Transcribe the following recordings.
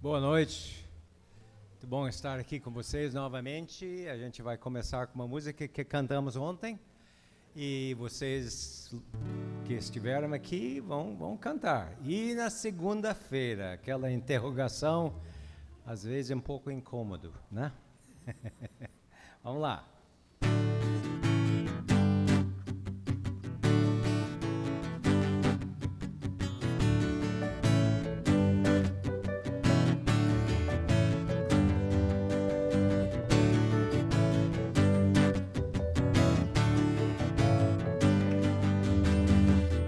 Boa noite, muito bom estar aqui com vocês novamente. A gente vai começar com uma música que cantamos ontem e vocês que estiveram aqui vão cantar. E na segunda-feira, aquela interrogação, às vezes é um pouco incômodo, né? Vamos lá.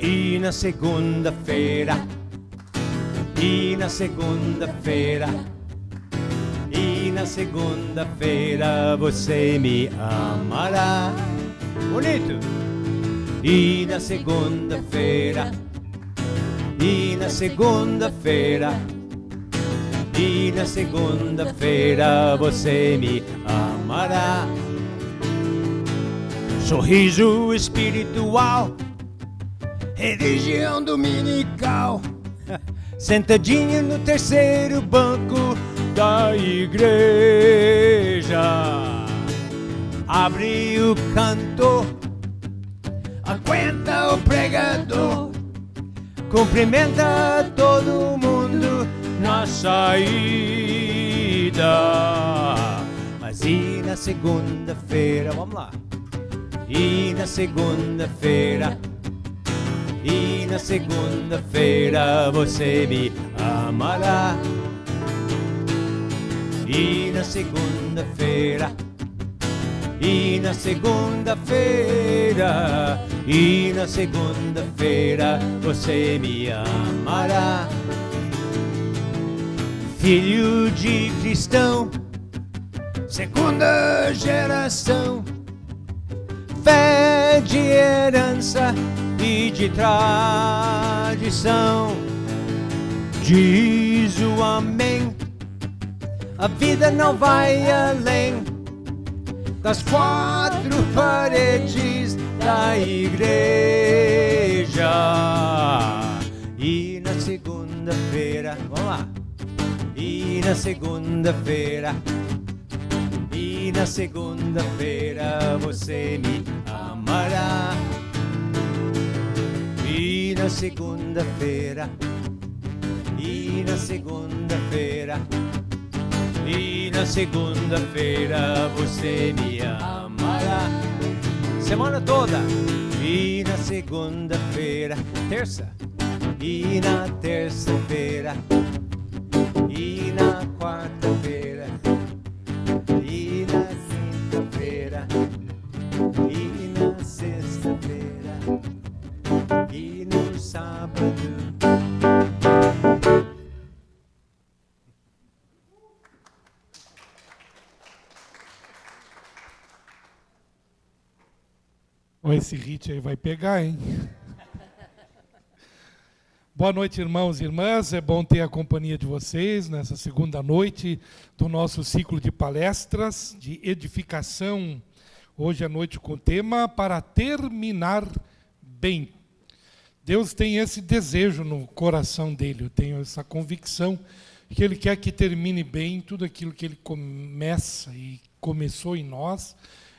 E na segunda-feira, e na segunda-feira, e na segunda-feira você me amará. Bonito! E na segunda-feira, e na segunda-feira, e na segunda-feira você me amará. Sorriso espiritual, religião dominical, sentadinho no terceiro banco da igreja. Abre o cantor, aguenta o pregador, cumprimenta todo mundo na saída. Mas e na segunda-feira, vamos lá. E na segunda-feira, e na segunda-feira você me amará. E na segunda-feira, e na segunda-feira, e na segunda-feira você me amará. Filho de cristão, segunda geração, fé de herança e de tradição, diz o amém. A vida não vai além das quatro paredes da igreja. E na segunda-feira, vamos lá. E na segunda-feira, e na segunda-feira você me amará. E na segunda-feira, e na segunda-feira, e na segunda-feira você me amará. Semana toda. E na segunda-feira, terça, e na terça-feira, e na quarta-feira, e na quinta-feira, e na sexta-feira, e no sábado. Esse hit aí vai pegar, hein? Boa noite, irmãos e irmãs. É bom ter a companhia de vocês nessa segunda noite do nosso ciclo de palestras de edificação. Hoje à noite com o tema Para Terminar Bem. Deus tem esse desejo no coração dele, eu tenho essa convicção que Ele quer que termine bem tudo aquilo que Ele começa e começou em nós,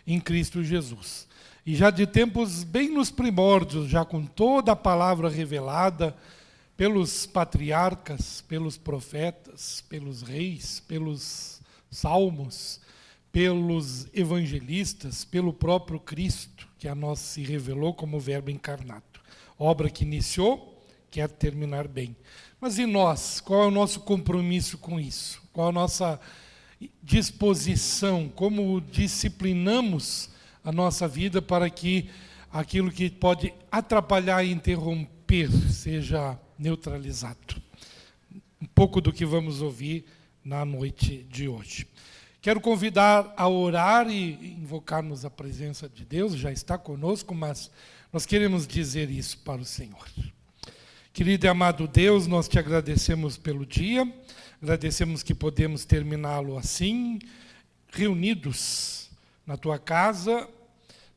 em Cristo Jesus. E já de tempos bem nos primórdios, já com toda a palavra revelada pelos patriarcas, pelos profetas, pelos reis, pelos salmos, pelos evangelistas, pelo próprio Cristo, que a nós se revelou como verbo encarnado. Obra que iniciou, quer terminar bem. Mas e nós? Qual é o nosso compromisso com isso? Qual a nossa disposição? Como disciplinamos a nossa vida para que aquilo que pode atrapalhar e interromper seja neutralizado? Um pouco do que vamos ouvir na noite de hoje. Quero convidar a orar e invocarmos a presença de Deus, já está conosco, mas nós queremos dizer isso para o Senhor. Querido e amado Deus, nós te agradecemos pelo dia, agradecemos que podemos terminá-lo assim, reunidos na tua casa,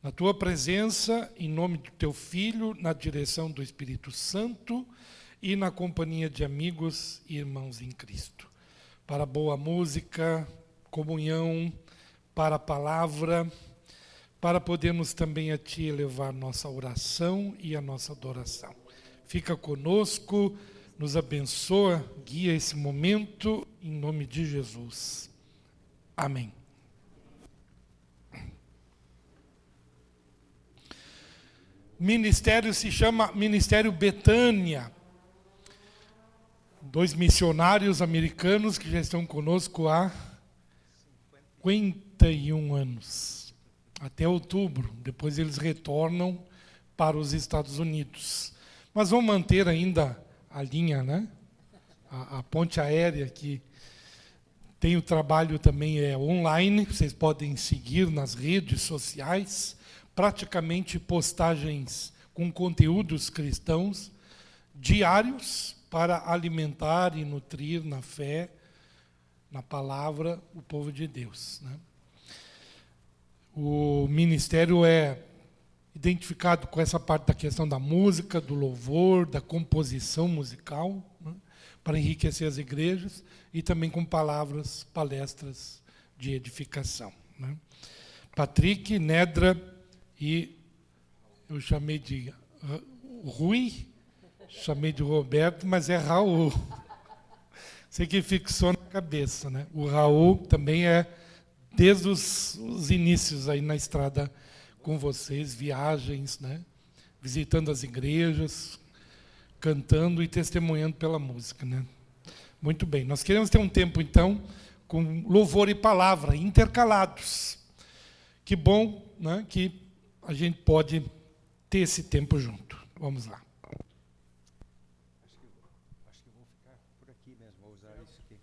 na tua presença, em nome do teu Filho, na direção do Espírito Santo e na companhia de amigos e irmãos em Cristo. para a boa música, comunhão, para a palavra, para podermos também a Ti elevar nossa oração e a nossa adoração. Fica conosco, nos abençoa, guia esse momento, em nome de Jesus. Amém. O ministério se chama Ministério Betânia. 2 missionários americanos que já estão conosco há 51 anos. Até outubro. Depois eles retornam para os Estados Unidos. Mas vão manter ainda a linha, né? A ponte aérea que tem o trabalho também online. Vocês podem seguir nas redes sociais. Praticamente postagens com conteúdos cristãos diários para alimentar e nutrir na fé, na palavra, o povo de Deus, né? O ministério é identificado com essa parte da questão da música, do louvor, da composição musical, né, para enriquecer as igrejas, e também com palavras, palestras de edificação, né? Patrick, Nedra e eu chamei de Rui, chamei de Roberto, mas é Raul. Sei que fixou na cabeça, né? O Raul também é desde os inícios aí na estrada com vocês, viagens, né? Visitando as igrejas, cantando e testemunhando pela música, né? Muito bem, nós queremos ter um tempo, então, com louvor e palavra, intercalados. Que bom, né, que a gente pode ter esse tempo junto. Vamos lá. Acho que vou ficar por aqui mesmo, vou usar isso aqui.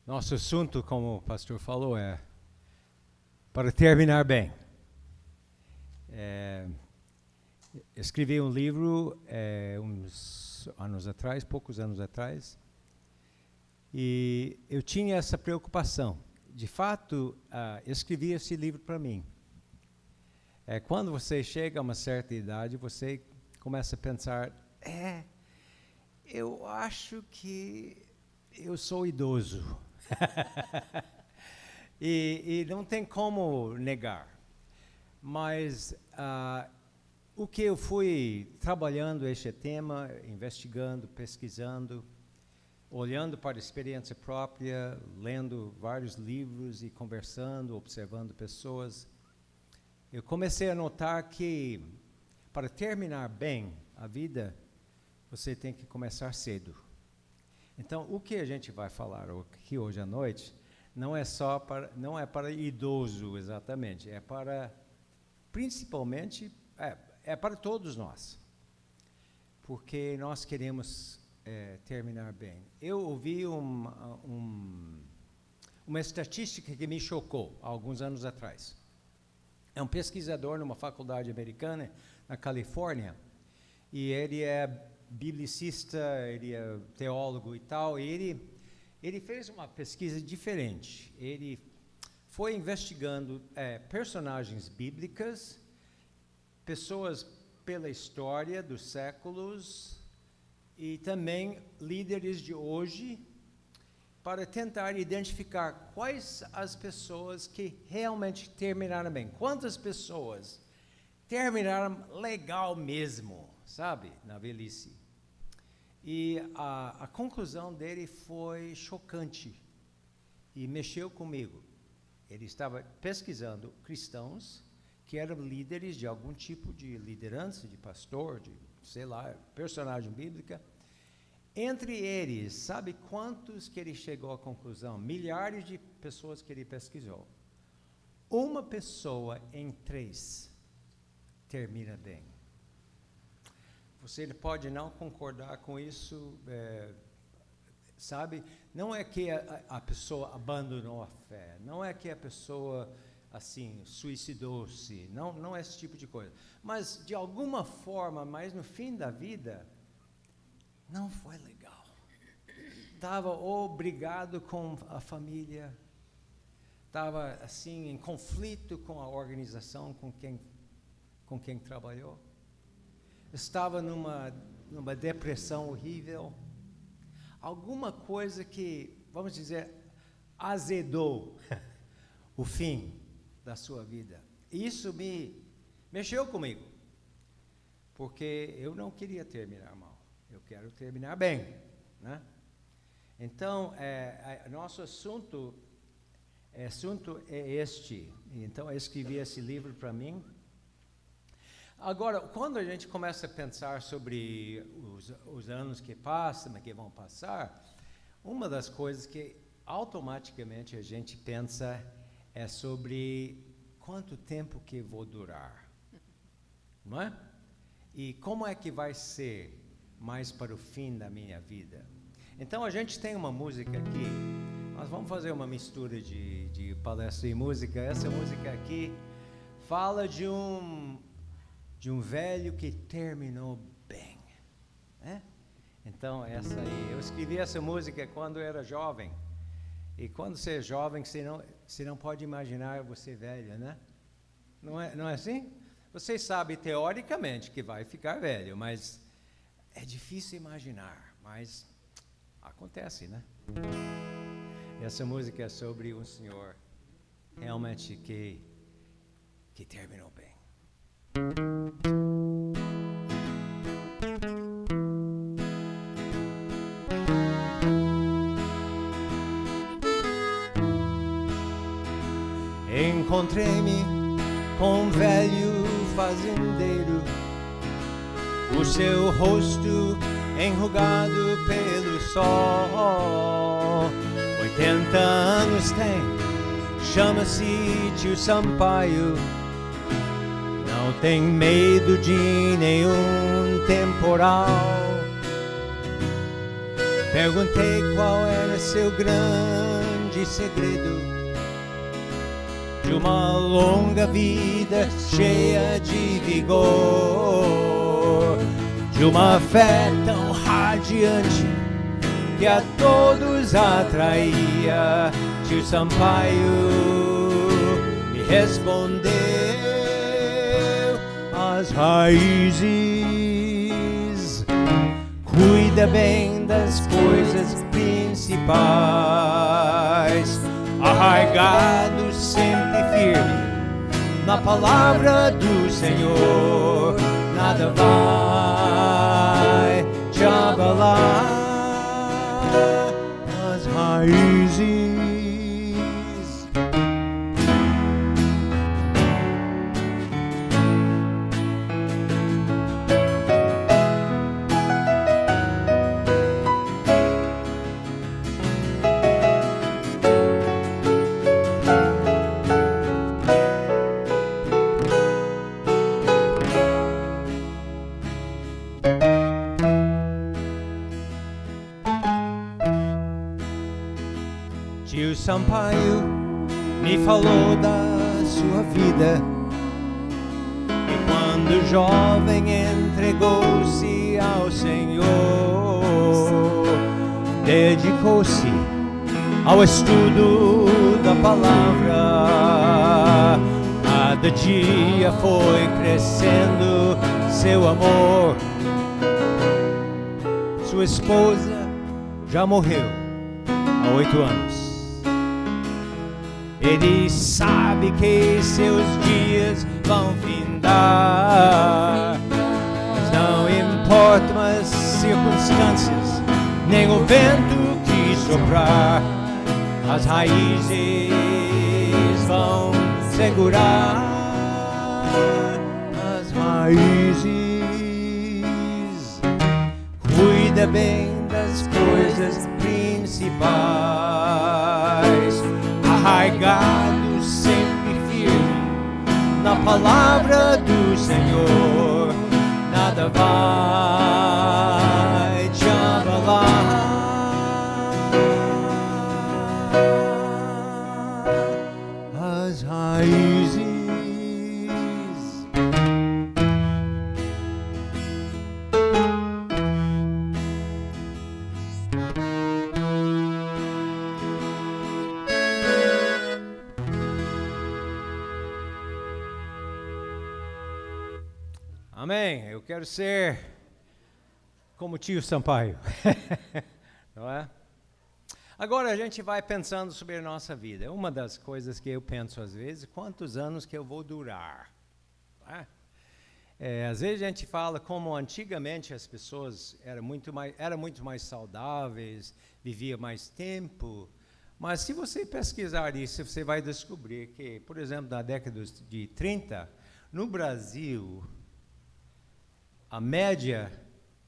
Nosso assunto, como o pastor falou, é para terminar bem. Escrevi um livro uns anos atrás, poucos anos atrás, e eu tinha essa preocupação. De fato, escrevi esse livro para mim. Quando você chega a uma certa idade, você começa a pensar, eu acho que eu sou idoso. e não tem como negar. Mas o que eu fui trabalhando este tema, investigando, pesquisando, olhando para a experiência própria, lendo vários livros e conversando, observando pessoas, eu comecei a notar que para terminar bem a vida, você tem que começar cedo. Então, o que a gente vai falar aqui hoje à noite não é para idoso exatamente, é para, principalmente, é para todos nós, porque nós queremos terminar bem. Eu ouvi uma estatística que me chocou há alguns anos atrás. É um pesquisador numa faculdade americana, na Califórnia, e ele é biblicista, ele é teólogo e tal, e ele fez uma pesquisa diferente. Ele foi investigando personagens bíblicas, pessoas pela história dos séculos e também líderes de hoje, para tentar identificar quais as pessoas que realmente terminaram bem. Quantas pessoas terminaram legal mesmo, sabe, na velhice. E a conclusão dele foi chocante e mexeu comigo. Ele estava pesquisando cristãos que eram líderes de algum tipo de liderança, de pastor, de, sei lá, personagem bíblica. Entre eles, sabe quantos que ele chegou à conclusão? Milhares de pessoas que ele pesquisou. Uma pessoa em 3 termina bem. Você pode não concordar com isso, sabe? Não é que a pessoa abandonou a fé, não é que a pessoa assim, suicidou-se, não esse tipo de coisa. Mas, de alguma forma, mas no fim da vida, não foi legal. Estava obrigado com a família, estava, assim, em conflito com a organização com quem trabalhou. Estava numa depressão horrível. Alguma coisa que, vamos dizer, azedou o fim da sua vida. Isso mexeu comigo, porque eu não queria terminar mal, eu quero terminar bem, né? Então, nosso assunto é este. Então, eu escrevi esse livro para mim. Agora, quando a gente começa a pensar sobre os anos que passam, que vão passar, uma das coisas que automaticamente a gente pensa é sobre quanto tempo que vou durar, não é? E como é que vai ser mais para o fim da minha vida? Então a gente tem uma música aqui, nós vamos fazer uma mistura de palestra e música. Essa música aqui fala de um velho que terminou bem, né? Então essa aí, eu escrevi essa música quando eu era jovem. E quando você é jovem, você não pode imaginar você velho, né? Não é assim? Você sabe teoricamente que vai ficar velho, mas é difícil imaginar, mas acontece, né? Essa música é sobre um senhor realmente que terminou bem. Encontrei-me com um velho fazendeiro, o seu rosto enrugado pelo sol. 80 anos tem, chama-se Tio Sampaio, não tem medo de nenhum temporal. Perguntei qual era seu grande segredo de uma longa vida cheia de vigor, de uma fé tão radiante que a todos atraía. Tio Sampaio me respondeu: as raízes, cuida bem das coisas principais, arraigado sempre firme na palavra do Senhor, nada vai te abalar. As raízes, Tio Sampaio me falou da sua vida, e quando jovem entregou-se ao Senhor, dedicou-se ao estudo da palavra. Cada dia foi crescendo seu amor. Sua esposa já morreu há 8 anos. Ele sabe que seus dias vão findar, mas não importam as circunstâncias, nem o vento que soprar, as raízes vão segurar. As raízes, cuida bem das coisas principais, arraigado sempre firme na palavra do Senhor, nada vai te abalar. As raízes Amém. Eu quero ser como tio Sampaio. Não é? Agora a gente vai pensando sobre a nossa vida. Uma das coisas que eu penso às vezes, quantos anos que eu vou durar? Não é? Às vezes a gente fala como antigamente as pessoas eram muito mais saudáveis, viviam mais tempo. Mas se você pesquisar isso, você vai descobrir que, por exemplo, na década de 30, no Brasil, a média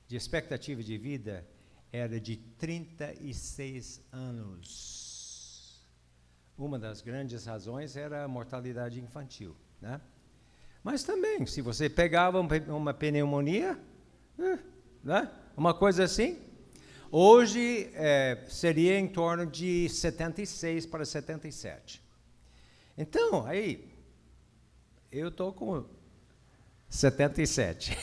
de expectativa de vida era de 36 anos. Uma das grandes razões era a mortalidade infantil, né? Mas também, se você pegava uma pneumonia, né? Uma coisa assim, hoje seria em torno de 76 para 77. Então, aí, eu estou com 77.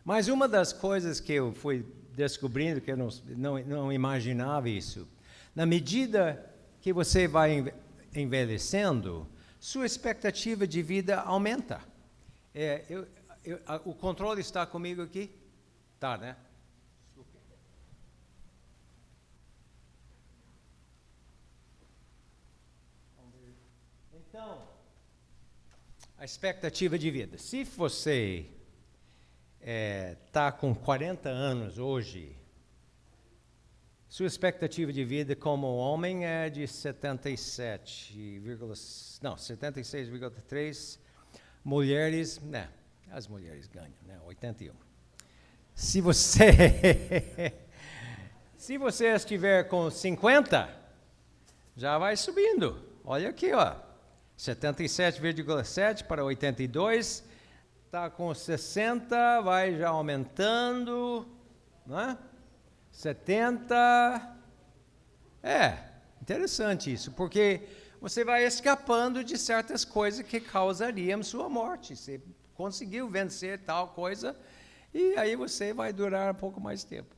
Mas uma das coisas que eu fui descobrindo, que eu não imaginava isso, na medida que você vai envelhecendo, sua expectativa de vida aumenta. O controle está comigo aqui? Tá, né? Então, a expectativa de vida. Se você está com 40 anos hoje, sua expectativa de vida como homem é de 76,3. Mulheres, né? As mulheres ganham, né? 81. Se você estiver com 50, já vai subindo. Olha aqui, ó. 77,7 para 82. Está com 60, vai já aumentando, né? 70. Interessante isso, porque você vai escapando de certas coisas que causariam sua morte. Você conseguiu vencer tal coisa, e aí você vai durar um pouco mais tempo.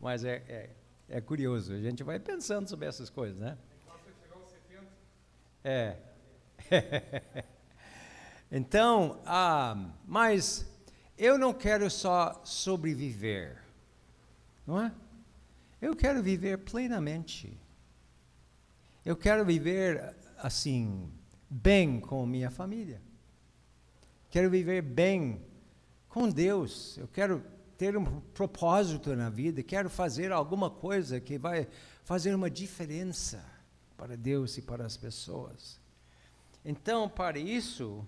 Mas é curioso, a gente vai pensando sobre essas coisas, né? Você chegar aos 70? Então, mas eu não quero só sobreviver, não é? Eu quero viver plenamente. Eu quero viver, assim, bem com minha família. Quero viver bem com Deus. Eu quero ter um propósito na vida. Quero fazer alguma coisa que vai fazer uma diferença para Deus e para as pessoas. Então, para isso,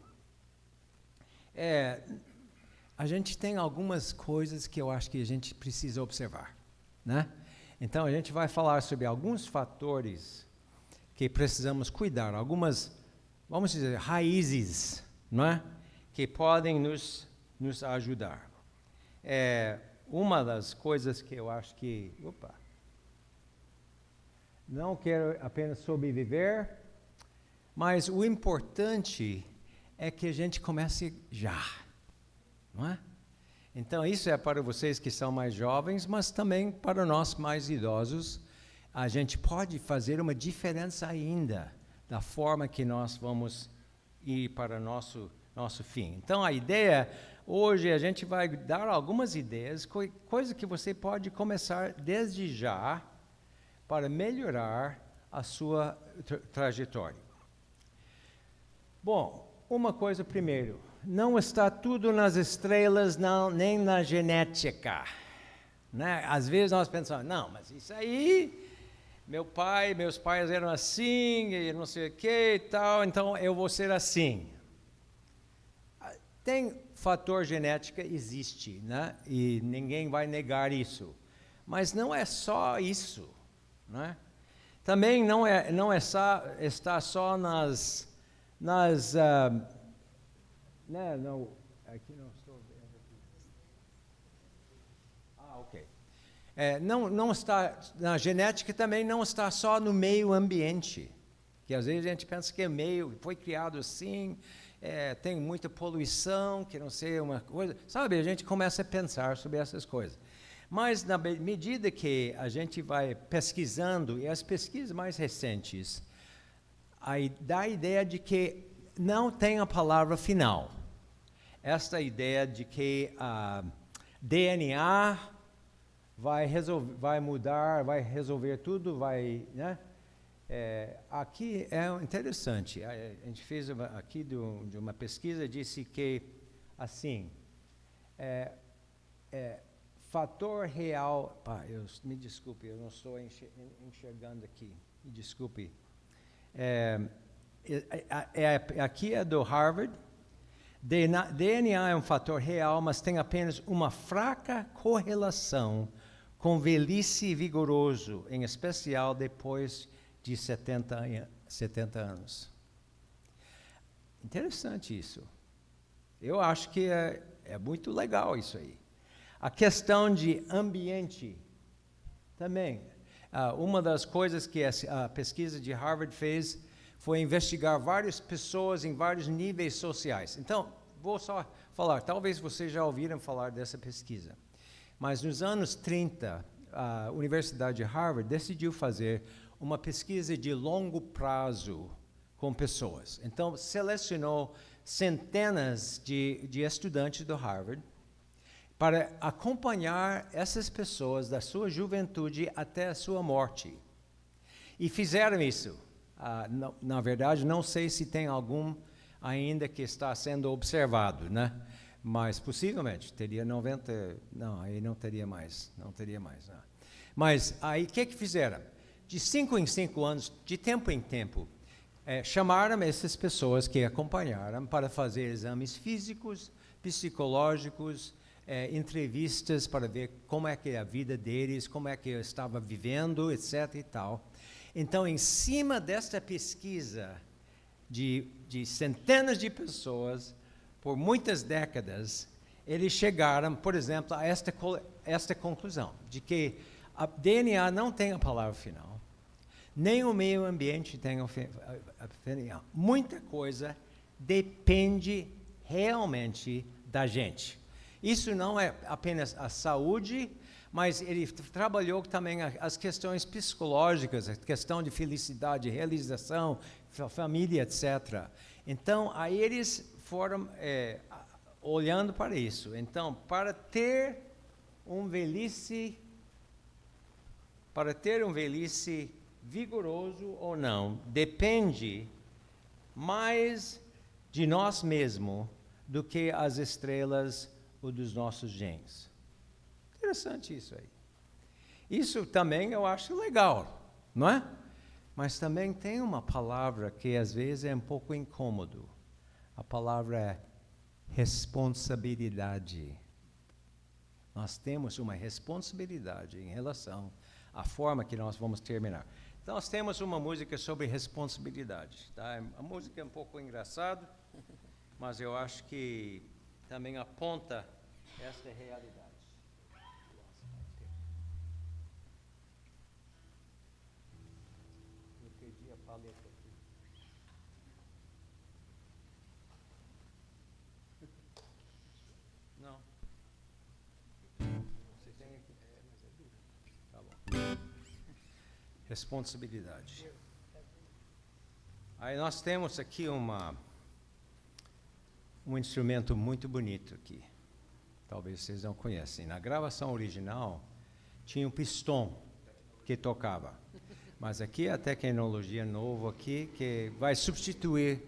a gente tem algumas coisas que eu acho que a gente precisa observar, né? Então, a gente vai falar sobre alguns fatores que precisamos cuidar, algumas, vamos dizer, raízes, não é? Que podem nos ajudar. Uma das coisas que eu acho que, não quero apenas sobreviver, mas o importante é que a gente comece já, não é? Então, isso é para vocês que são mais jovens, mas também para nós mais idosos. A gente pode fazer uma diferença ainda da forma que nós vamos ir para nosso fim. Então, a ideia, hoje, a gente vai dar algumas ideias, coisas que você pode começar desde já para melhorar a sua trajetória. Bom, uma coisa primeiro, não está tudo nas estrelas, nem na genética, né? Às vezes nós pensamos, não, mas isso aí, meus pais eram assim, e não sei o que e tal, então eu vou ser assim. Tem fator genética, existe, né? E ninguém vai negar isso. Mas não é só isso, né? Também não está só nas não, aqui não estou vendo aqui. Ok. Não está na genética, também não está só no meio ambiente, que às vezes a gente pensa que foi criado assim, tem muita poluição, que não sei uma coisa, sabe? A gente começa a pensar sobre essas coisas. Mas na medida que a gente vai pesquisando, e as pesquisas mais recentes dá a ideia de que não tem a palavra final. esta ideia de que DNA vai mudar, vai resolver tudo, né? Aqui é interessante. A gente fez aqui de uma pesquisa, disse que, assim, fator real... me desculpe, eu não estou enxergando aqui. Me desculpe. Aqui é do Harvard. DNA é um fator real, mas tem apenas uma fraca correlação com velhice vigoroso, em especial depois de 70 anos. Interessante isso. Eu acho que é muito legal isso aí. A questão de ambiente também. Uma das coisas que a pesquisa de Harvard fez foi investigar várias pessoas em vários níveis sociais. Então, vou só falar, talvez vocês já ouviram falar dessa pesquisa, mas nos anos 30, a Universidade de Harvard decidiu fazer uma pesquisa de longo prazo com pessoas. Então, selecionou centenas de estudantes do Harvard para acompanhar essas pessoas da sua juventude até a sua morte. E fizeram isso. Na verdade, não sei se tem algum ainda que está sendo observado, né? Mas possivelmente teria 90, não, aí não teria mais. Não. Mas aí o que fizeram? De 5 em 5 anos, de tempo em tempo, chamaram essas pessoas que acompanharam para fazer exames físicos, psicológicos, entrevistas para ver como é que é a vida deles, como é que eu estava vivendo, etc. e tal. Então, em cima desta pesquisa de centenas de pessoas, por muitas décadas, eles chegaram, por exemplo, a esta conclusão, de que a DNA não tem a palavra final, nem o meio ambiente tem a final. Muita coisa depende realmente da gente. Isso não é apenas a saúde, mas ele trabalhou também as questões psicológicas, a questão de felicidade, realização, família, etc. Então, aí eles foram olhando para isso. Então, para ter um velhice vigoroso ou não, depende mais de nós mesmos do que as estrelas ou dos nossos genes. Interessante isso aí. Isso também eu acho legal, não é? Mas também tem uma palavra que às vezes é um pouco incômodo. A palavra é responsabilidade. Nós temos uma responsabilidade em relação à forma que nós vamos terminar. Então, nós temos uma música sobre responsabilidade. Tá? A música é um pouco engraçada, mas eu acho que também aponta esta realidade. Eu perdi a paleta aqui. Não. Você tem aqui? Mas é duro. Tá bom. Responsabilidade. Aí nós temos aqui um instrumento muito bonito aqui. Talvez vocês não conhecem. Na gravação original, tinha um pistão que tocava. Mas aqui a tecnologia nova aqui que vai substituir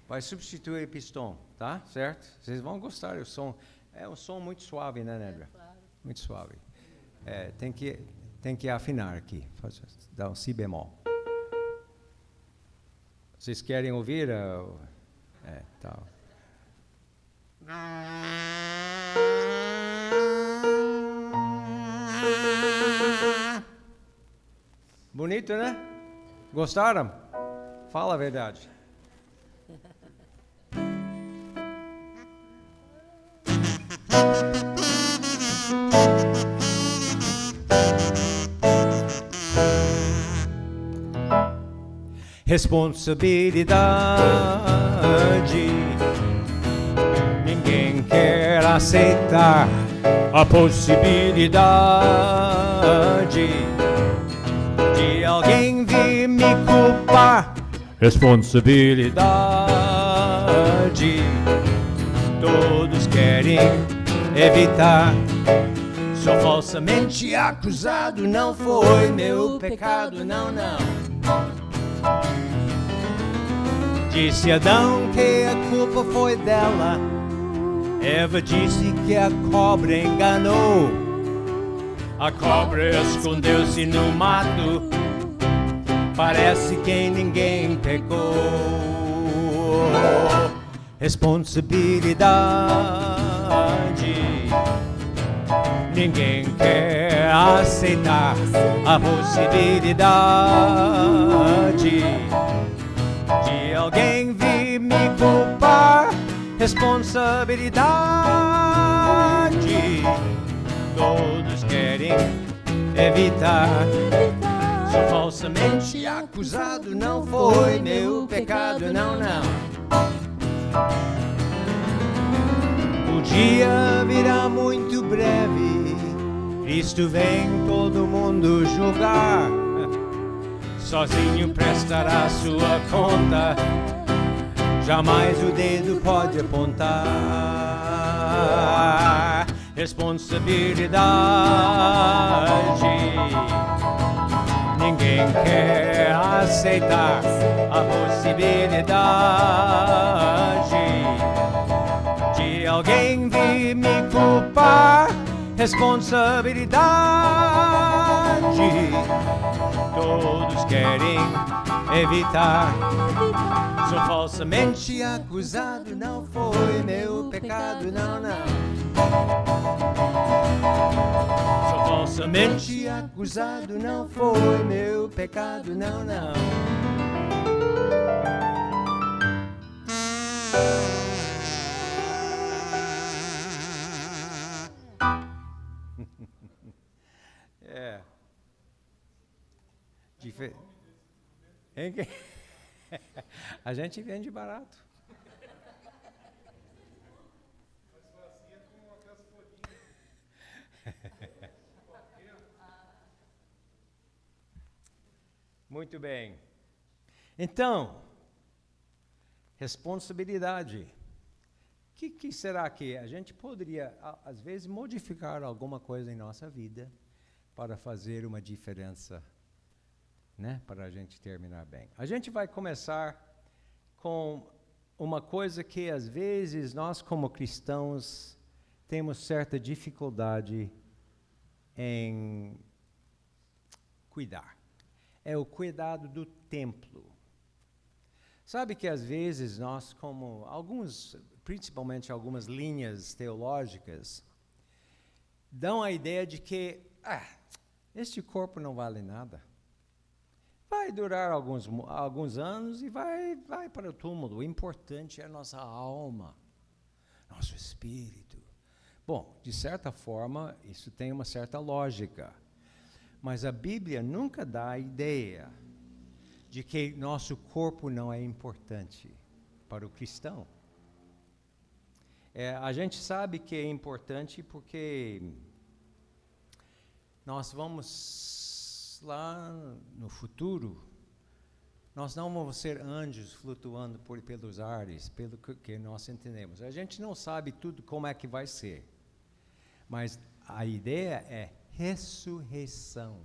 o pistão, tá? Certo? Vocês vão gostar. O som é um som muito suave, né, Nedra? Claro. Muito suave. Tem que afinar aqui. Dar um si bemol. Vocês querem ouvir? Tá. Bonito, né? Gostaram? Fala a verdade. Responsabilidade. Ninguém quer aceitar a possibilidade de alguém vir me culpar. Responsabilidade. querem evitar. Sou falsamente acusado, não foi meu pecado, não, não. Disse Adão que a culpa foi dela. Eva disse que a cobra enganou. A cobra escondeu-se no mato. Parece que ninguém pecou. Responsabilidade. Ninguém quer aceitar a possibilidade de alguém vir me culpar. Responsabilidade. Todos querem evitar. Sou falsamente acusado, não foi meu pecado, não, não. O dia virá muito breve, Cristo vem todo mundo julgar. Sozinho prestará sua conta, jamais o dedo pode apontar. Responsabilidade. Ninguém quer aceitar a possibilidade de alguém vir me culpar. Responsabilidade. Todos querem evitar. Sou falsamente acusado, não foi meu pecado, não, não. Sou falsamente acusado, não foi meu pecado, não, não. É. A gente vende barato. Muito bem. Então, responsabilidade. O que será que a gente poderia, às vezes, modificar alguma coisa em nossa vida para fazer uma diferença, né? Para a gente terminar bem. A gente vai começar com uma coisa que, às vezes, nós, como cristãos, temos certa dificuldade em cuidar. É o cuidado do templo. Sabe que às vezes nós, como principalmente algumas linhas teológicas, dão a ideia de que este corpo não vale nada. Vai durar alguns anos e vai para o túmulo. O importante é a nossa alma, nosso espírito. Bom, de certa forma, isso tem uma certa lógica. Mas a Bíblia nunca dá a ideia de que nosso corpo não é importante para o cristão. A gente sabe que é importante porque nós vamos lá no futuro, nós não vamos ser anjos flutuando pelos ares, pelo que nós entendemos. A gente não sabe tudo como é que vai ser, mas a ideia é ressurreição.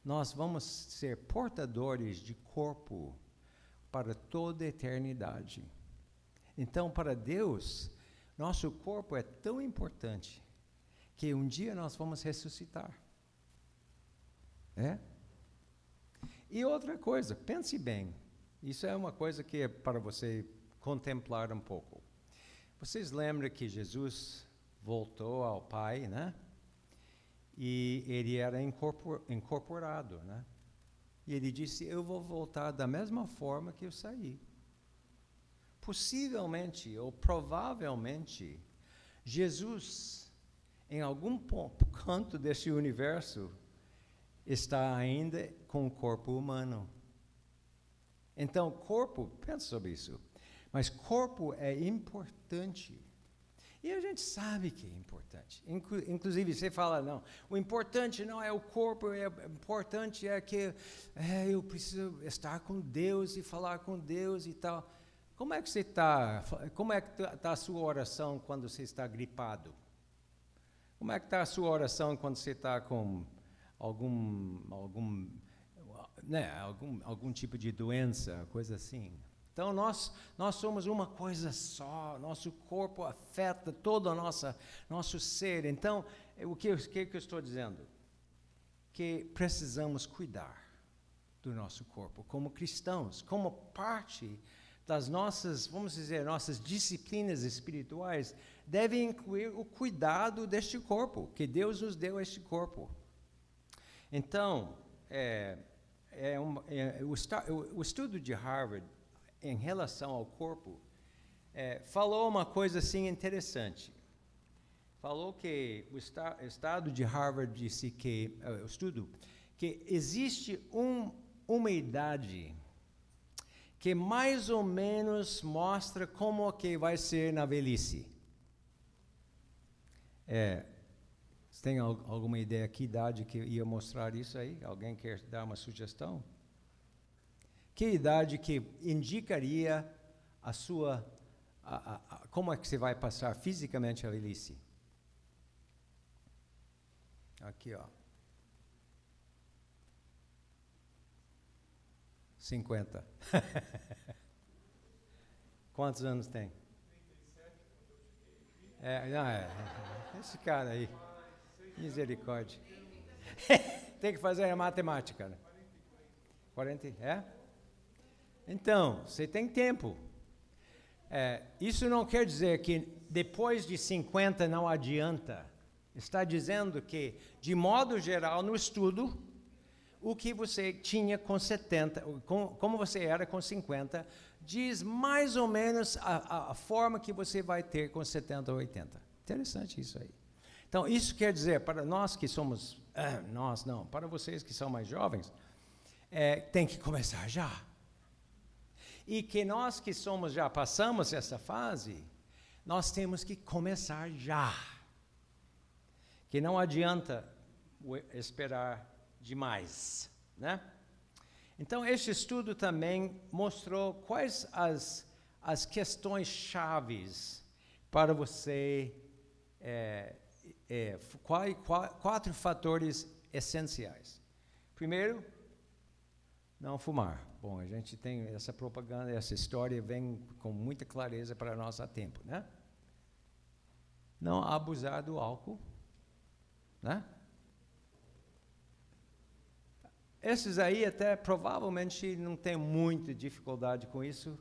Nós vamos ser portadores de corpo para toda a eternidade. Então, para Deus, nosso corpo é tão importante que um dia nós vamos ressuscitar. E outra coisa, pense bem, isso é uma coisa que é para você contemplar um pouco. Vocês lembram que Jesus voltou ao Pai, né? E ele era incorporado, né? E ele disse, eu vou voltar da mesma forma que eu saí. Possivelmente, ou provavelmente, Jesus, em algum canto desse universo, está ainda com o corpo humano. Então, corpo, pensa sobre isso, mas corpo é importante. E a gente sabe que é importante. Inclusive, você fala, não, o importante não é o corpo, o importante é que eu preciso estar com Deus e falar com Deus e tal. Como é que você está? Como é que está a sua oração quando você está gripado? Como é que está a sua oração quando você está com algum tipo de doença, coisa assim? Então, nós somos uma coisa só, nosso corpo afeta todo o nosso ser. Então, o que eu estou dizendo? Que precisamos cuidar do nosso corpo como cristãos, como parte das nossas, vamos dizer, nossas disciplinas espirituais, deve incluir o cuidado deste corpo, que Deus nos deu este corpo. Então, o estudo de Harvard em relação ao corpo falou uma coisa assim interessante. Falou que o estado de Harvard disse que o estudo que existe uma idade que mais ou menos mostra como que vai ser na velhice. Você tem alguma ideia que idade que ia mostrar isso aí? Alguém quer dar uma sugestão? Que idade que indicaria a sua como é que você vai passar fisicamente a velhice? Aqui, ó. 50. Quantos anos tem? 37. Esse cara aí. Misericórdia. Tem que fazer a matemática, né? 40, Então, você tem tempo. Isso não quer dizer que depois de 50 não adianta. Está dizendo que, de modo geral, no estudo, o que você tinha com 70, como você era com 50, diz mais ou menos a forma que você vai ter com 70 ou 80. Interessante isso aí. Então, isso quer dizer, para nós que somos, para vocês que são mais jovens, tem que começar já. E que nós que já passamos essa fase, nós temos que começar já. Que não adianta esperar demais, né? Então, este estudo também mostrou quais as questões chaves para você, 4 fatores essenciais. Primeiro, não fumar. Bom, a gente tem essa propaganda, essa história vem com muita clareza para nós há tempo, né? Não abusar do álcool, né? Esses aí até provavelmente não tem muita dificuldade com isso.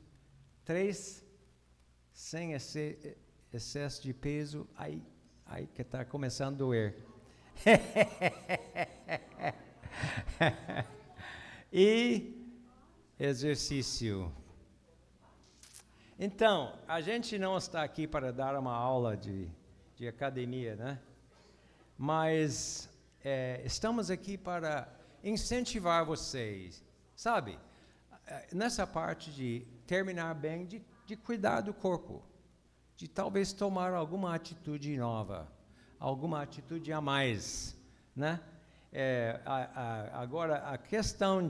3, sem excesso de peso, aí que está começando a doer. E exercício. Então, a gente não está aqui para dar uma aula de academia, né? Mas estamos aqui para incentivar vocês, sabe? Nessa parte de terminar bem, de cuidar do corpo, de talvez tomar alguma atitude nova, alguma atitude a mais, né? Agora, a questão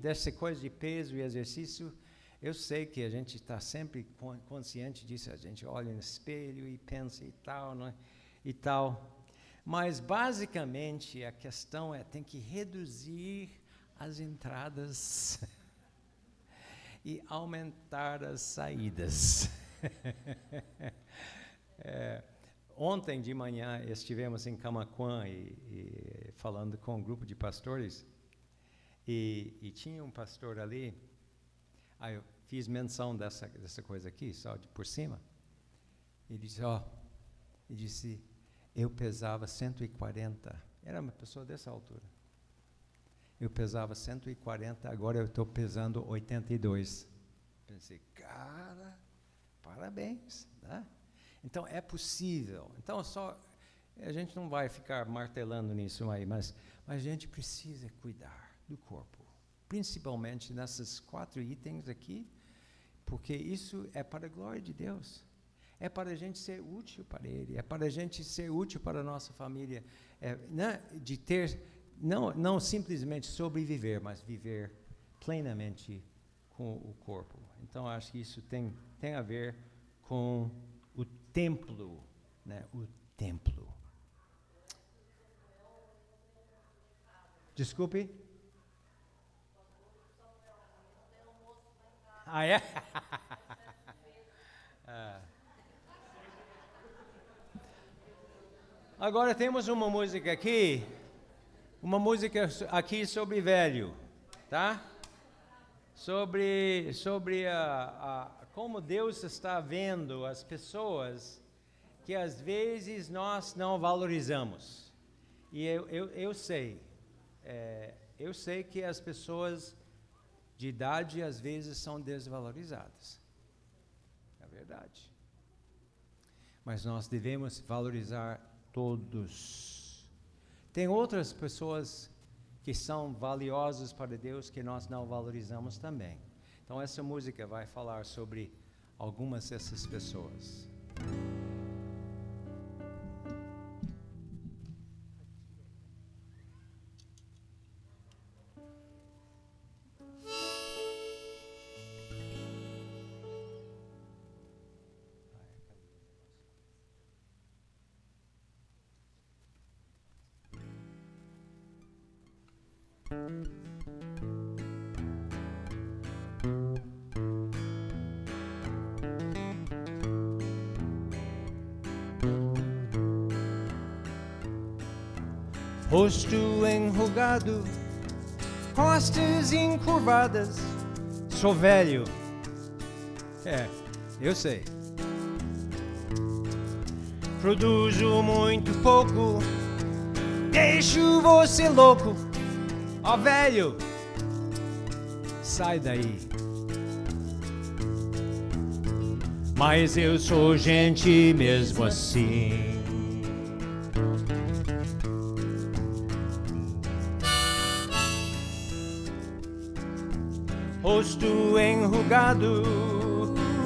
dessa coisa de peso e exercício, eu sei que a gente está sempre consciente disso, a gente olha no espelho e pensa e tal, né? E tal. Mas, basicamente, a questão tem que reduzir as entradas e aumentar as saídas. Ontem de manhã estivemos em Camaquã e falando com um grupo de pastores e tinha um pastor ali. Eu fiz menção dessa coisa aqui, só por cima. Ele disse, eu pesava 140, era uma pessoa dessa altura. Eu pesava 140, agora eu estou pesando 82. Pensei, cara, parabéns, né? Então, é possível. Então, a gente não vai ficar martelando nisso aí, mas a gente precisa cuidar do corpo, principalmente nesses 4 itens aqui, porque isso é para a glória de Deus. É para a gente ser útil para Ele, é para a gente ser útil para a nossa família, né? De ter, não simplesmente sobreviver, mas viver plenamente com o corpo. Então, acho que isso tem tem a ver com o templo, né? O templo. Desculpe? Ah, é? Agora temos uma música aqui sobre velho, tá? Sobre como Deus está vendo as pessoas que às vezes nós não valorizamos. E eu sei que as pessoas de idade às vezes são desvalorizadas. É verdade. Mas nós devemos valorizar todos. Tem outras pessoas que são valiosas para Deus que nós não valorizamos também. Então essa música vai falar sobre algumas dessas pessoas. Rosto enrugado, costas encurvadas, sou velho. Eu sei. Produzo muito pouco, deixo você louco. Ó velho, sai daí. Mas eu sou gente mesmo assim. Rosto enrugado,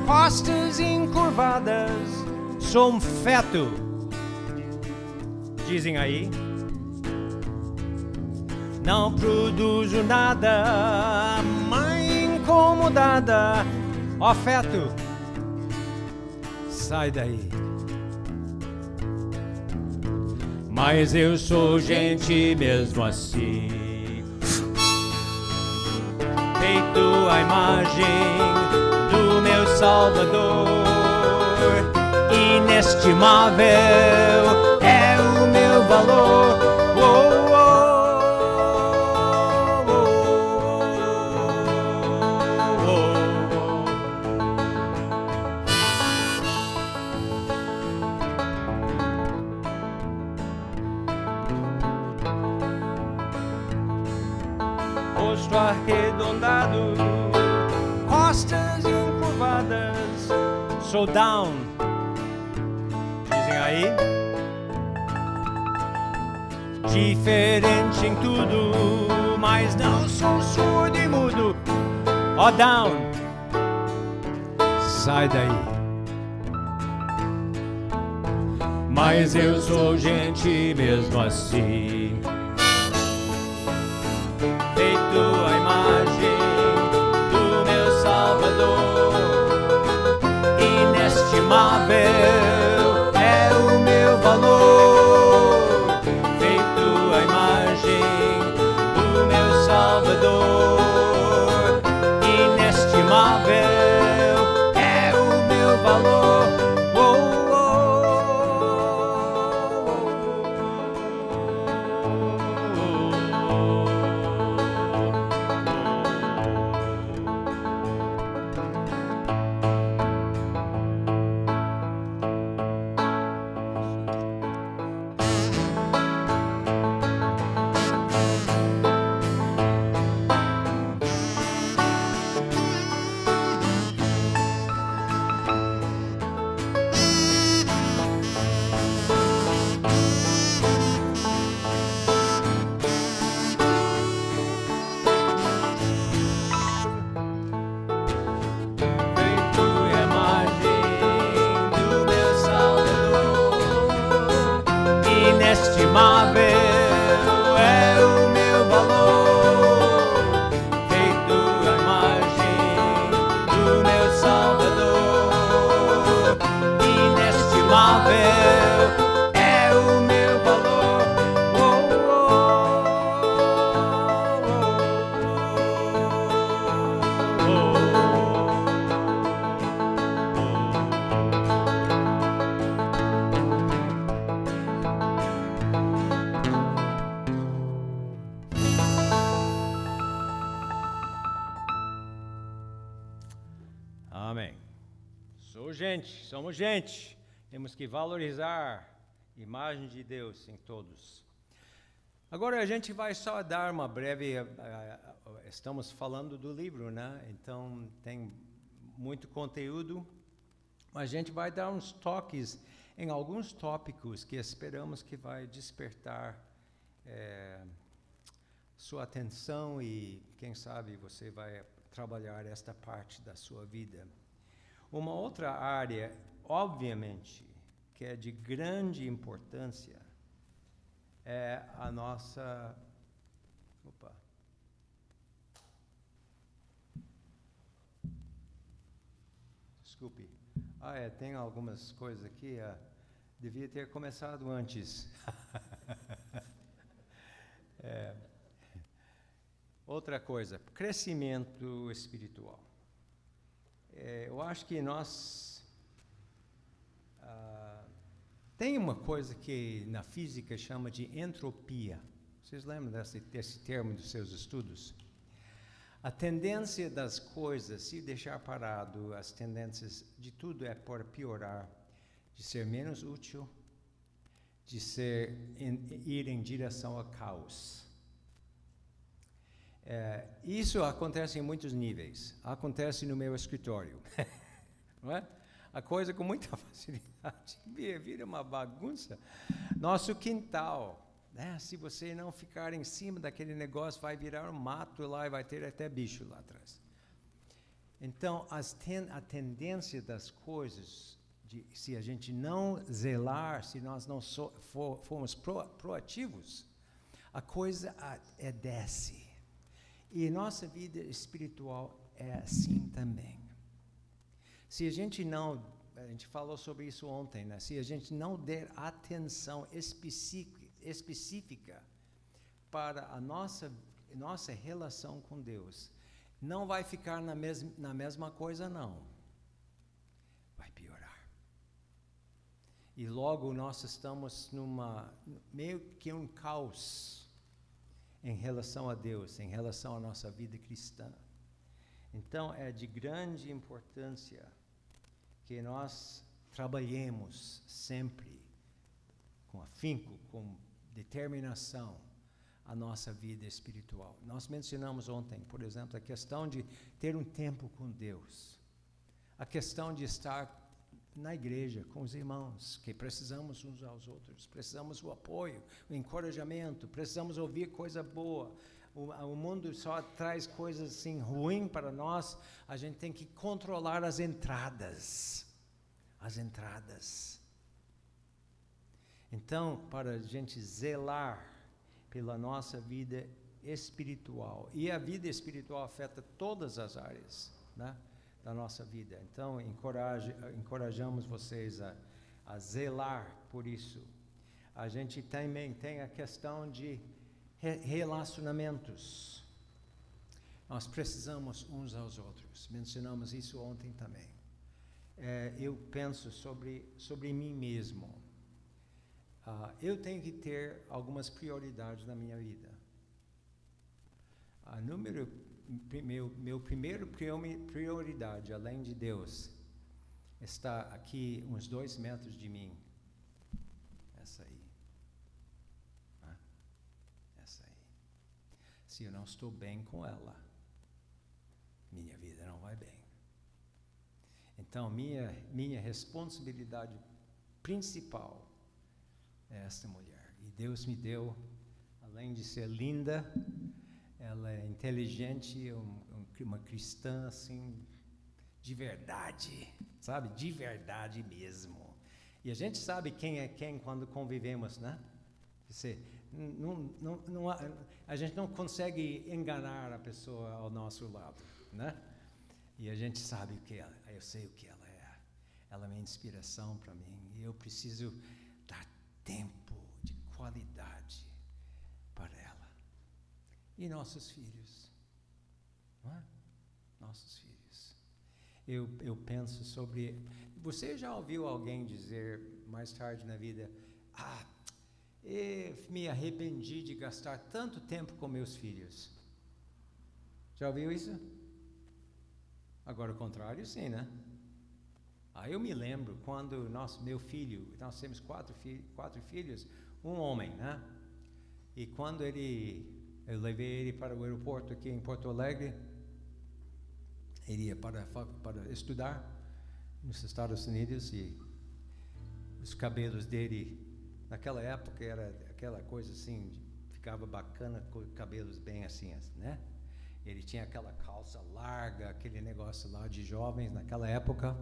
costas encurvadas, sou um feto. Dizem aí. Não produzo nada, mãe incomodada. Ó feto, sai daí. Mas eu sou gente mesmo assim. Feito a imagem do meu Salvador, inestimável é o meu valor. Rosto arredondado, costas encurvadas, sou down. Dizem aí. Diferente em tudo, mas não sou surdo e mudo. Ó down, sai daí. Mas eu sou gente mesmo assim. Feito a imagem do meu Salvador, inestimável é o meu valor. Feito a imagem do meu Salvador, inestimável é o meu valor. Inestimável é o meu valor, feito a imagem do meu Salvador, é o meu valor. Amém. Somos gente. Temos que valorizar a imagem de Deus em todos. Agora a gente vai só dar uma breve. Estamos falando do livro, né? Então tem muito conteúdo. A gente vai dar uns toques em alguns tópicos que esperamos que vai despertar sua atenção e quem sabe você vai trabalhar esta parte da sua vida. Uma outra área, obviamente, que é de grande importância, é a nossa... Desculpe. Tem algumas coisas aqui, devia ter começado antes. Outra coisa, crescimento espiritual. Eu acho que nós... tem uma coisa que na física chama de entropia. Vocês lembram desse termo dos seus estudos? A tendência das coisas, se deixar parado, as tendências de tudo é por piorar, de ser menos útil, de ir em direção ao caos. Isso acontece em muitos níveis. Acontece no meu escritório. Não é? A coisa com muita facilidade vira uma bagunça. Nosso quintal, né? Se você não ficar em cima daquele negócio, vai virar um mato lá e vai ter até bicho lá atrás. Então, a tendência das coisas, se a gente não zelar, se nós não formos proativos, a coisa desce. E nossa vida espiritual é assim também. Se a gente falou sobre isso ontem, né? Se a gente não der atenção específica para a nossa relação com Deus, não vai ficar na mesma coisa, não. Vai piorar. E logo nós estamos meio que um caos em relação a Deus, em relação à nossa vida cristã. Então, é de grande importância que nós trabalhemos sempre com afinco, com determinação, a nossa vida espiritual. Nós mencionamos ontem, por exemplo, a questão de ter um tempo com Deus, a questão de estar na igreja com os irmãos, que precisamos uns aos outros, precisamos do apoio, o encorajamento, precisamos ouvir coisa boa. O mundo só traz coisas assim ruins para nós, a gente tem que controlar as entradas. Então, para a gente zelar pela nossa vida espiritual, e a vida espiritual afeta todas as áreas, né, da nossa vida. Então, encorajamos vocês a zelar por isso. A gente também tem a questão de relacionamentos. Nós precisamos uns aos outros. Mencionamos isso ontem também. Eu penso sobre mim mesmo. Eu tenho que ter algumas prioridades na minha vida. Meu primeiro prioridade, além de Deus, está aqui uns 2 metros de mim. Essa aí. Se eu não estou bem com ela, minha vida não vai bem. Então, minha responsabilidade principal é esta mulher. E Deus me deu, além de ser linda, ela é inteligente, uma cristã, assim, de verdade, sabe? De verdade mesmo. E a gente sabe quem é quem quando convivemos, né? A gente não consegue enganar a pessoa ao nosso lado, né? E a gente sabe o que ela, eu sei o que ela é. ela é uma inspiração para mim. E eu preciso dar tempo de qualidade para ela. E nossos filhos, não é? Nossos filhos. Eu penso sobre... Você já ouviu alguém dizer mais tarde na vida, eu me arrependi de gastar tanto tempo com meus filhos? Já ouviu isso? Agora o contrário, sim, né? Eu me lembro quando meu filho, nós temos quatro filhos, um homem, né? E quando eu levei ele para o aeroporto aqui em Porto Alegre, ele ia para estudar nos Estados Unidos, e os cabelos dele, naquela época era aquela coisa assim, ficava bacana com cabelos bem assim, né? Ele tinha aquela calça larga, aquele negócio lá de jovens naquela época.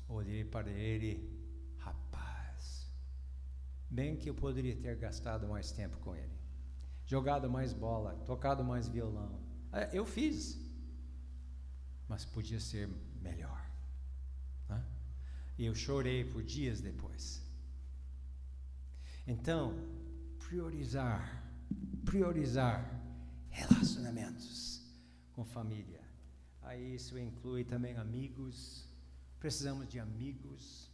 Olhei para ele, rapaz, bem que eu poderia ter gastado mais tempo com ele, jogado mais bola, tocado mais violão. Eu fiz, mas podia ser melhor, né? E eu chorei por dias depois. Então, priorizar relacionamentos com família. Aí isso inclui também amigos. Precisamos de amigos.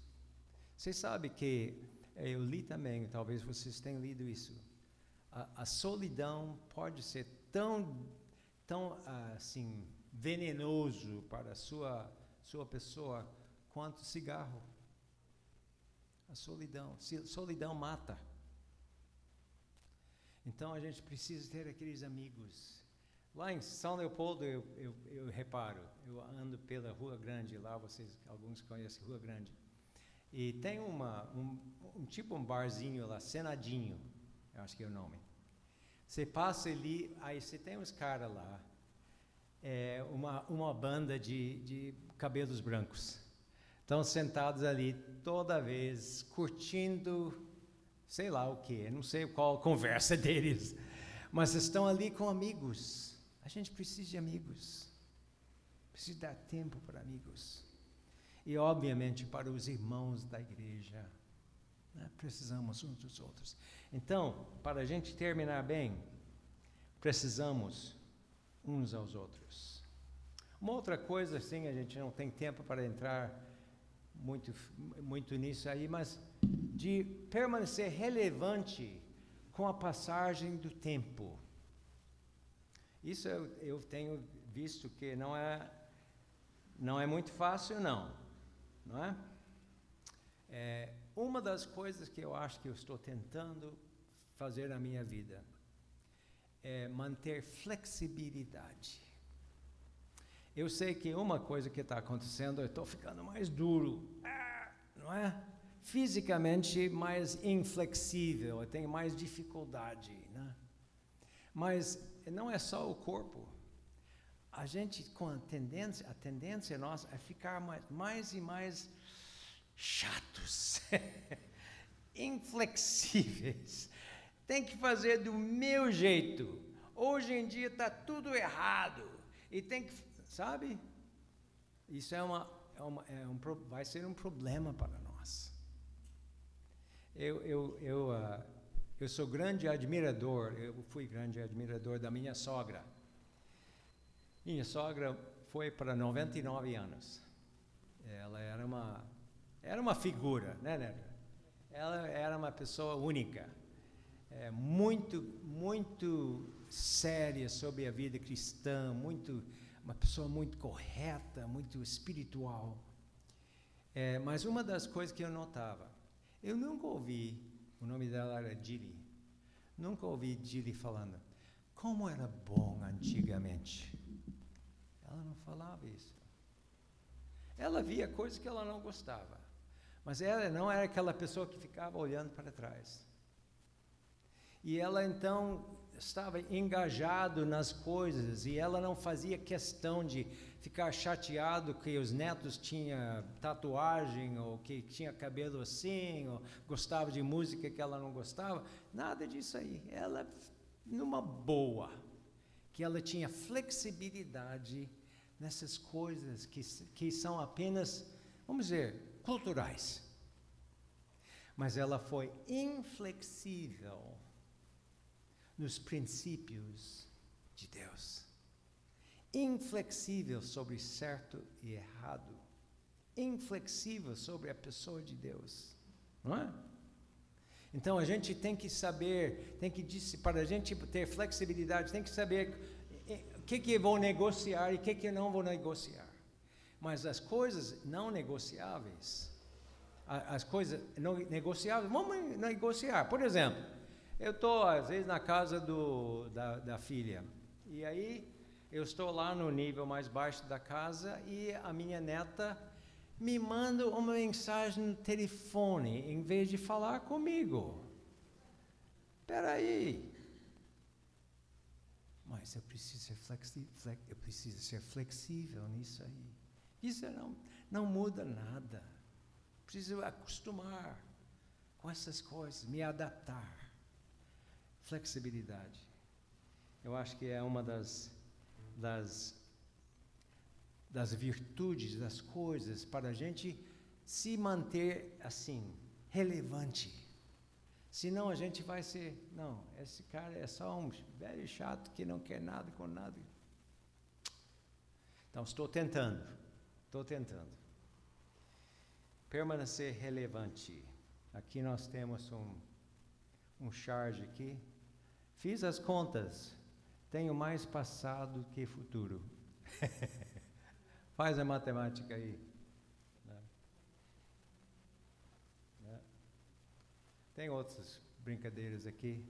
Vocês sabem que eu li também, talvez vocês tenham lido isso. A solidão pode ser tão assim venenoso para a sua pessoa quanto cigarro. A solidão mata. Então a gente precisa ter aqueles amigos. Lá em São Leopoldo eu reparo, eu ando pela Rua Grande, lá alguns conhecem Rua Grande, e tem um barzinho lá, Senadinho, eu acho que é o nome. Você passa ali, aí você tem uns caras lá, uma banda de cabelos brancos, estão sentados ali toda vez, curtindo, sei lá o que, não sei qual a conversa deles, mas estão ali com amigos. A gente precisa de amigos, precisa dar tempo para amigos. E obviamente para os irmãos da igreja, né? Precisamos uns dos outros. Então, para a gente terminar bem, precisamos uns aos outros. Uma outra coisa, assim, a gente não tem tempo para entrar muito nisso aí, mas de permanecer relevante com a passagem do tempo. Isso eu tenho visto que não é muito fácil, não é? Uma das coisas que eu acho que eu estou tentando fazer na minha vida é manter flexibilidade. Eu sei que uma coisa que está acontecendo, eu estou ficando mais duro, não é? Fisicamente mais inflexível, eu tenho mais dificuldade, né? Mas não é só o corpo. A gente, com a tendência nossa é ficar mais e mais chatos, inflexíveis. Tem que fazer do meu jeito. Hoje em dia está tudo errado. E tem que, sabe? Isso vai ser um problema para nós. Eu sou grande admirador, eu fui grande admirador da minha sogra. Minha sogra foi para 99 anos. Ela era uma figura, né, Neto? Ela era uma pessoa única, muito séria sobre a vida cristã, uma pessoa muito correta, muito espiritual. Mas uma das coisas que eu notava, eu nunca ouvi, o nome dela era Gilly, nunca ouvi Gilly falando, como era bom antigamente. Ela não falava isso. Ela via coisas que ela não gostava, mas ela não era aquela pessoa que ficava olhando para trás. E ela então estava engajado nas coisas, e ela não fazia questão de ficar chateado que os netos tinham tatuagem, ou que tinha cabelo assim, ou gostava de música que ela não gostava, nada disso aí. Ela, numa boa, que ela tinha flexibilidade nessas coisas que são apenas vamos dizer, culturais. Mas ela foi inflexível nos princípios de Deus. Inflexível sobre certo e errado. Inflexível sobre a pessoa de Deus. Não é? Então a gente tem que saber, para a gente ter flexibilidade, tem que saber o que eu vou negociar e o que eu não vou negociar. Mas as coisas não negociáveis, as coisas não negociáveis, vamos negociar. Por exemplo, eu estou às vezes na casa da filha, e aí eu estou lá no nível mais baixo da casa e a minha neta me manda uma mensagem no telefone em vez de falar comigo. Espera aí. Mas eu preciso ser flexível nisso aí. Isso não muda nada. Preciso acostumar com essas coisas, me adaptar. Flexibilidade. Eu acho que é uma das virtudes das coisas para a gente se manter assim, relevante. Senão a gente vai ser, não, esse cara é só um velho chato que não quer nada com nada. Então estou tentando. Permanecer relevante. Aqui nós temos um charge aqui. Fiz as contas. Tenho mais passado que futuro. Faz a matemática aí. Tem outras brincadeiras aqui.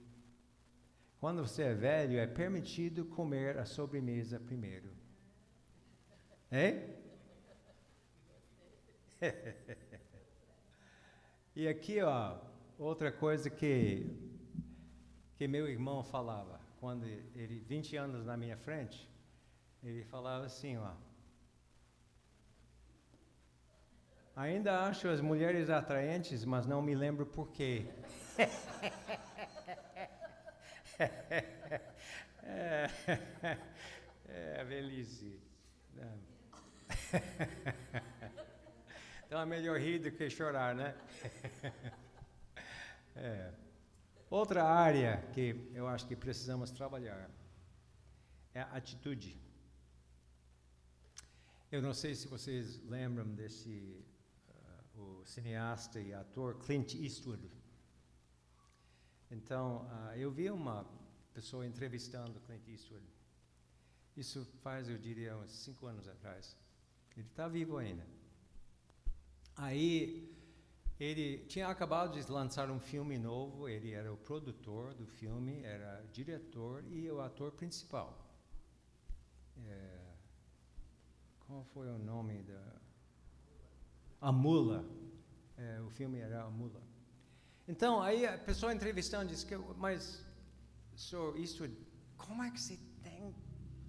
Quando você é velho, é permitido comer a sobremesa primeiro. Hein? E aqui, ó, outra coisa que meu irmão falava, quando ele, 20 anos na minha frente, ele falava assim, ó. Ainda acho as mulheres atraentes, mas não me lembro por quê. É velhice. Então é melhor rir do que chorar, né? Outra área que eu acho que precisamos trabalhar é a atitude. Eu não sei se vocês lembram desse o cineasta e ator Clint Eastwood. Então, eu vi uma pessoa entrevistando Clint Eastwood. Isso faz, eu diria, uns 5 anos atrás. Ele está vivo ainda. Aí, ele tinha acabado de lançar um filme novo, ele era o produtor do filme, era diretor e o ator principal. Qual foi o nome da... A Mula. O filme era A Mula. Então, aí a pessoa entrevistando disse, mas, Sr. Eastwood, como é que você tem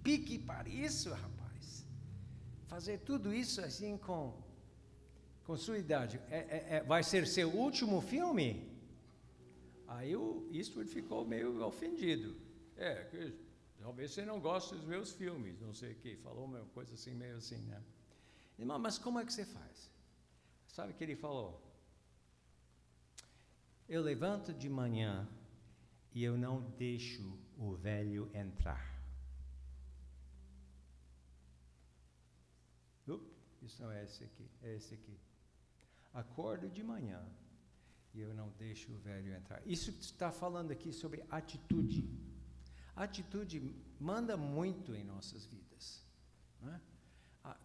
pique para isso, rapaz? Fazer tudo isso assim com sua idade. Vai ser seu último filme? Aí o Eastwood ficou meio ofendido. Talvez você não goste dos meus filmes, não sei o quê. Falou uma coisa assim, meio assim, né? Mas como é que você faz? Sabe o que ele falou? Eu levanto de manhã e eu não deixo o velho entrar. Isso não é esse aqui, é esse aqui. Acordo de manhã e eu não deixo o velho entrar. Isso está falando aqui sobre atitude. Atitude manda muito em nossas vidas. Né?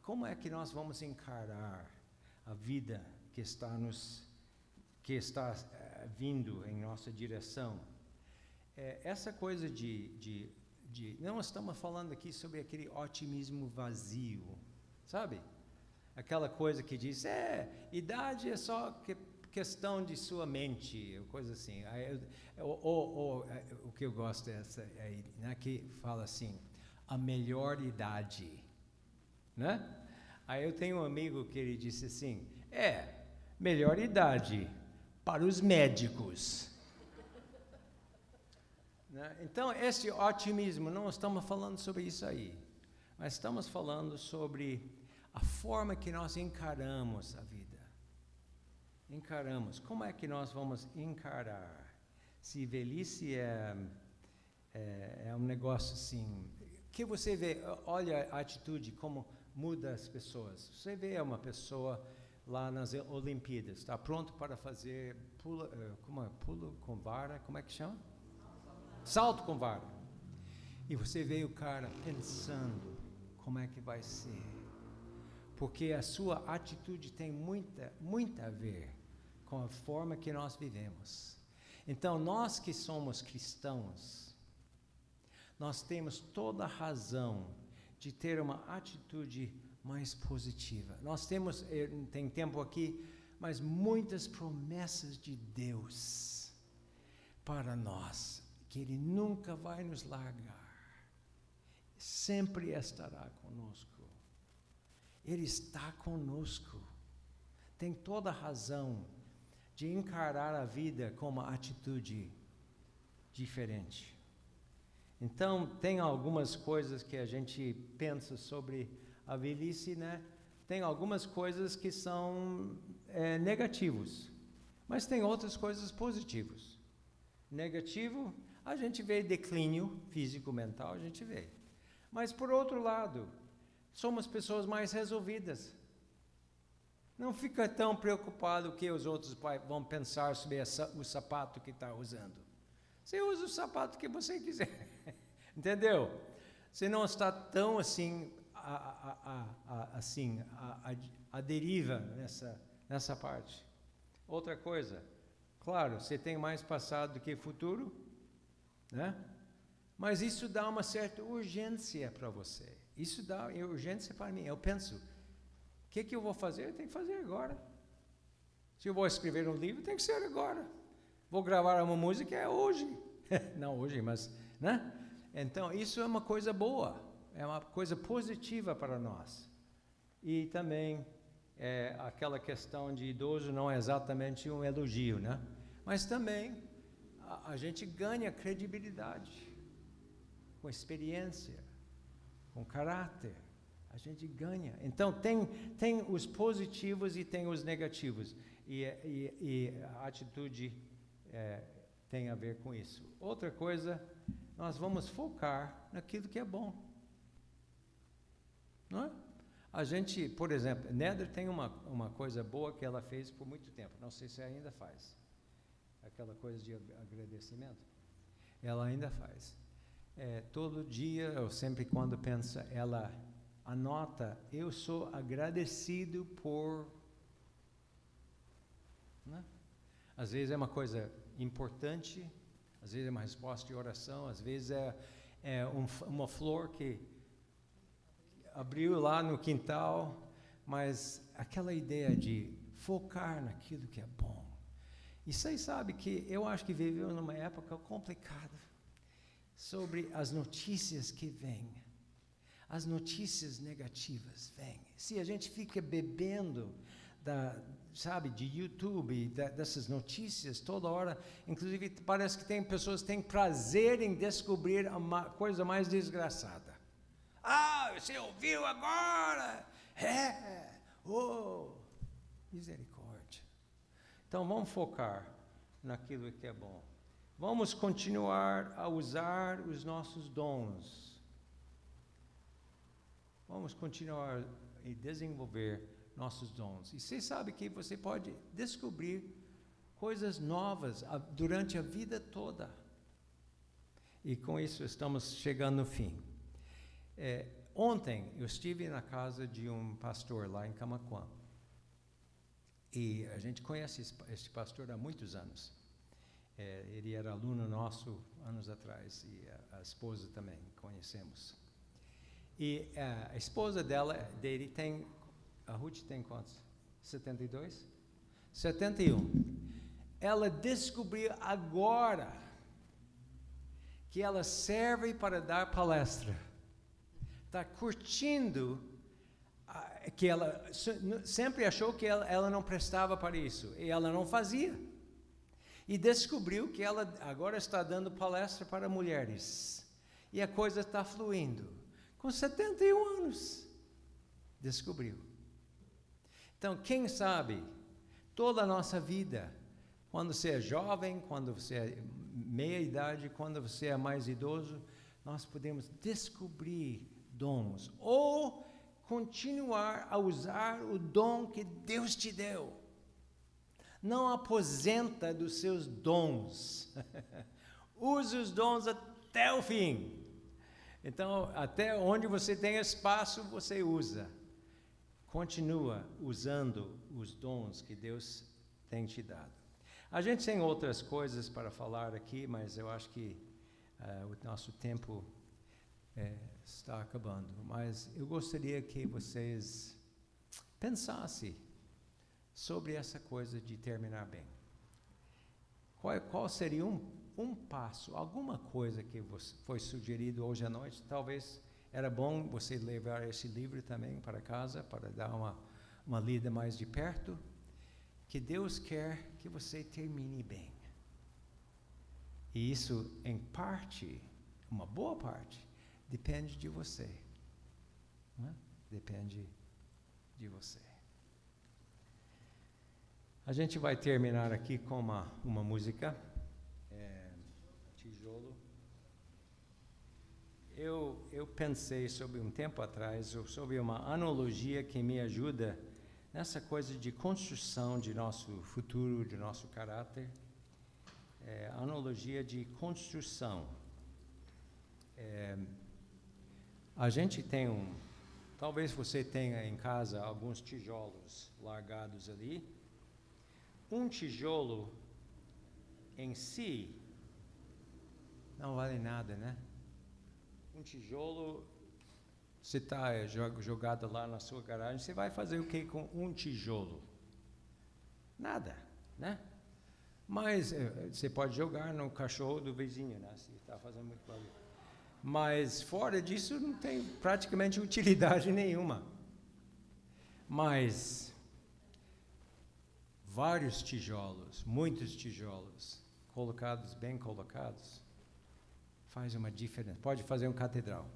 Como é que nós vamos encarar a vida que está vindo em nossa direção? Essa coisa não estamos falando aqui sobre aquele otimismo vazio, sabe? Aquela coisa que diz, idade é só questão de sua mente, coisa assim. O que eu gosto dessa, né, que fala assim, a melhor idade, né? Aí eu tenho um amigo que ele disse assim, melhor idade para os médicos. Né? Então, esse otimismo, não estamos falando sobre isso aí, mas estamos falando sobre a forma que nós encaramos a vida. Encaramos. Como é que nós vamos encarar? Se velhice é um negócio assim, que você vê, olha a atitude, como muda as pessoas. Você vê uma pessoa lá nas Olimpíadas, está pronto para fazer pulo com vara, como é que chama? Salto com vara. E você vê o cara pensando como é que vai ser. Porque a sua atitude tem muito a ver com a forma que nós vivemos. Então, nós que somos cristãos, nós temos toda a razão de ter uma atitude mais positiva. Nós temos, tem tempo aqui, mas muitas promessas de Deus para nós, que Ele nunca vai nos largar, sempre estará conosco. Ele está conosco. Tem toda a razão de encarar a vida com uma atitude diferente. Então, tem algumas coisas que a gente pensa sobre a velhice, né? Tem algumas coisas que são negativos, mas tem outras coisas positivas. Negativo, a gente vê declínio físico-mental, a gente vê. Mas, por outro lado, somos pessoas mais resolvidas. Não fica tão preocupado o que os outros vão pensar sobre o sapato que está usando. Você usa o sapato que você quiser. Entendeu? Você não está tão assim, a deriva nessa parte. Outra coisa, claro, você tem mais passado do que futuro, né? Mas isso dá uma certa urgência para você. Isso dá urgência para mim. Eu penso, o que eu vou fazer? Eu tenho que fazer agora. Se eu vou escrever um livro, tem que ser agora. Vou gravar uma música, é hoje. Não hoje, mas, né? Então, isso é uma coisa boa. É uma coisa positiva para nós. E também, aquela questão de idoso não é exatamente um elogio, né? Mas também, a gente ganha credibilidade, com experiência, com caráter. A gente ganha. Então, tem os positivos e tem os negativos. E a atitude tem a ver com isso. Outra coisa, nós vamos focar naquilo que é bom. Não é? A gente, por exemplo, Nether tem uma coisa boa que ela fez por muito tempo. Não sei se ainda faz. Aquela coisa de agradecimento. Ela ainda faz. Todo dia, ou sempre quando pensa, ela anota, eu sou agradecido por... Né? Às vezes é uma coisa importante, às vezes é uma resposta de oração, às vezes uma flor que abriu lá no quintal, mas aquela ideia de focar naquilo que é bom. E vocês sabem que eu acho que vivemos numa época complicada sobre as notícias que vêm. As notícias negativas vêm. Se a gente fica bebendo de YouTube, dessas notícias toda hora, inclusive parece que tem pessoas que têm prazer em descobrir a coisa mais desgraçada. Você ouviu agora? Misericórdia. Então vamos focar naquilo que é bom. Vamos continuar a usar os nossos dons. Vamos continuar a desenvolver nossos dons. E você sabe que você pode descobrir coisas novas durante a vida toda. E com isso estamos chegando no fim. Ontem eu estive na casa de um pastor lá em Camaquã. E a gente conhece este pastor há muitos anos. Ele era aluno nosso anos atrás e a esposa também conhecemos. E a esposa dele tem, a Ruth tem quantos? 72? 71. Ela descobriu agora que ela serve para dar palestra. Está curtindo, que ela sempre achou que ela não prestava para isso, e ela não fazia. E descobriu que ela agora está dando palestra para mulheres. E a coisa está fluindo. Com 71 anos. descobriu. Então, quem sabe, toda a nossa vida, quando você é jovem, quando você é meia-idade, quando você é mais idoso, nós podemos descobrir dons ou continuar a usar o dom que Deus te deu. Não aposenta dos seus dons. Use os dons até o fim. Então, até onde você tem espaço, você usa. Continua usando os dons que Deus tem te dado. A gente tem outras coisas para falar aqui, mas eu acho que o nosso tempo está acabando. Mas eu gostaria que vocês pensassem sobre essa coisa de terminar bem. Qual seria um passo, alguma coisa que foi sugerido hoje à noite? Talvez era bom você levar esse livro também para casa, para dar uma lida mais de perto, que Deus quer que você termine bem. E isso, em parte, uma boa parte, depende de você. Né? Depende de você. A gente vai terminar aqui com uma música, Tijolo. Eu pensei sobre um tempo atrás, sobre uma analogia que me ajuda nessa coisa de construção de nosso futuro, de nosso caráter. Analogia de construção. A gente tem talvez você tenha em casa alguns tijolos largados ali. Um tijolo em si não vale nada, né? Um tijolo, você está jogado lá na sua garagem, você vai fazer o que com um tijolo? Nada, né? Mas você pode jogar no cachorro do vizinho, né? Se está fazendo muito barulho. Mas fora disso não tem praticamente utilidade nenhuma. Mas vários tijolos, muitos tijolos, bem colocados, faz uma diferença. Pode fazer uma catedral.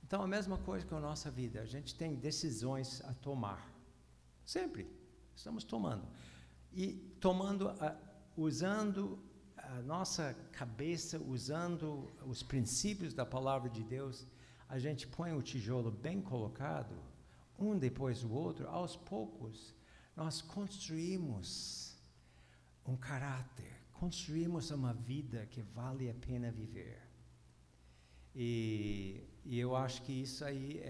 Então, a mesma coisa com a nossa vida. A gente tem decisões a tomar. Sempre. Estamos tomando. E usando a nossa cabeça, usando os princípios da palavra de Deus, a gente põe o tijolo bem colocado, um depois do outro, aos poucos, nós construímos um caráter, construímos uma vida que vale a pena viver. E eu acho que isso aí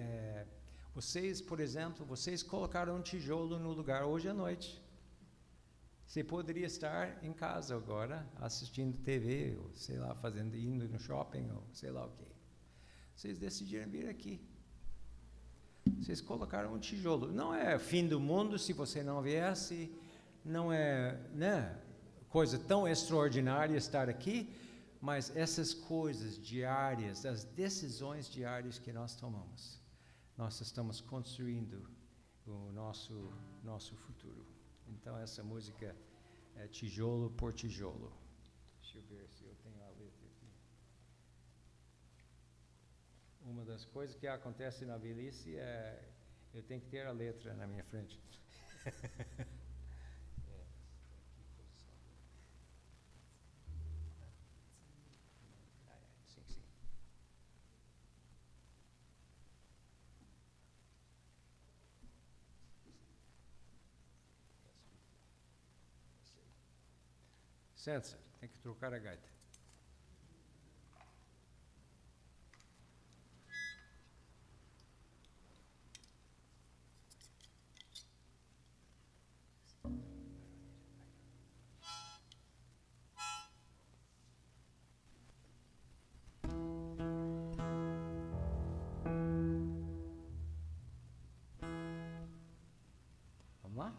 vocês, por exemplo, vocês colocaram um tijolo no lugar hoje à noite. Você poderia estar em casa agora, assistindo TV, ou sei lá, indo no shopping, ou sei lá o quê. Vocês decidiram vir aqui. Vocês colocaram um tijolo. Não é fim do mundo se você não viesse, não é, né, coisa tão extraordinária estar aqui, mas essas coisas diárias, as decisões diárias que nós tomamos, nós estamos construindo o nosso futuro. Então, essa música é Tijolo por Tijolo. Deixa eu ver se eu tenho a letra aqui. Uma das coisas que acontece na velhice é eu tenho que ter a letra na minha frente. Sim, sim. Senta, tem que trocar a gaita. Vamos lá?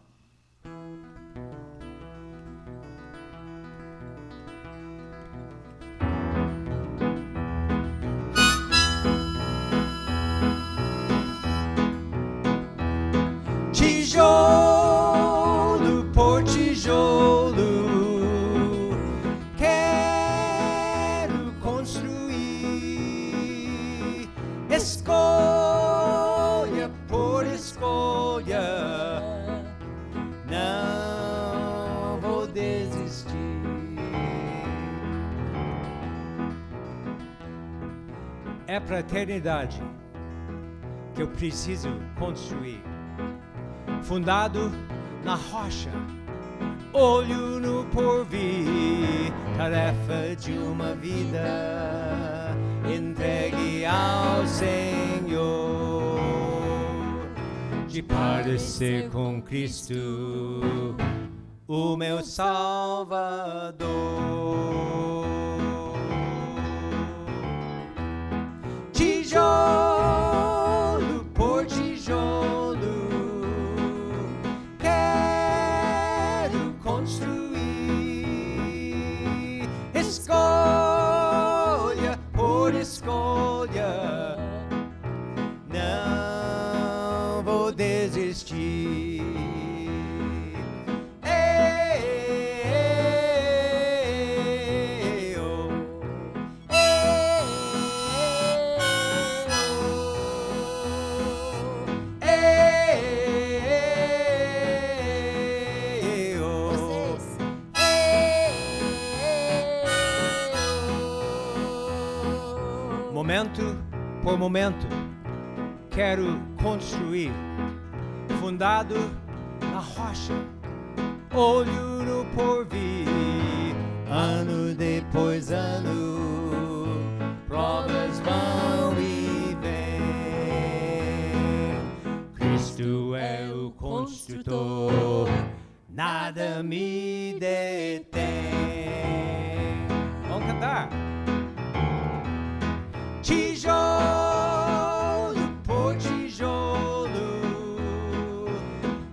desistir. É para a eternidade que eu preciso construir, fundado na rocha, olho no porvir, tarefa de uma vida entregue ao Senhor, de padecer com Cristo, o meu Salvador. Tijolo por tijolo, quero construir, escolha por escolha, não vou desistir. Momento por momento, quero construir, fundado na rocha, olho no porvir, ano depois ano, provas vão e vêm. Cristo é o construtor, nada me detém. Vamos cantar. Tijolo por tijolo,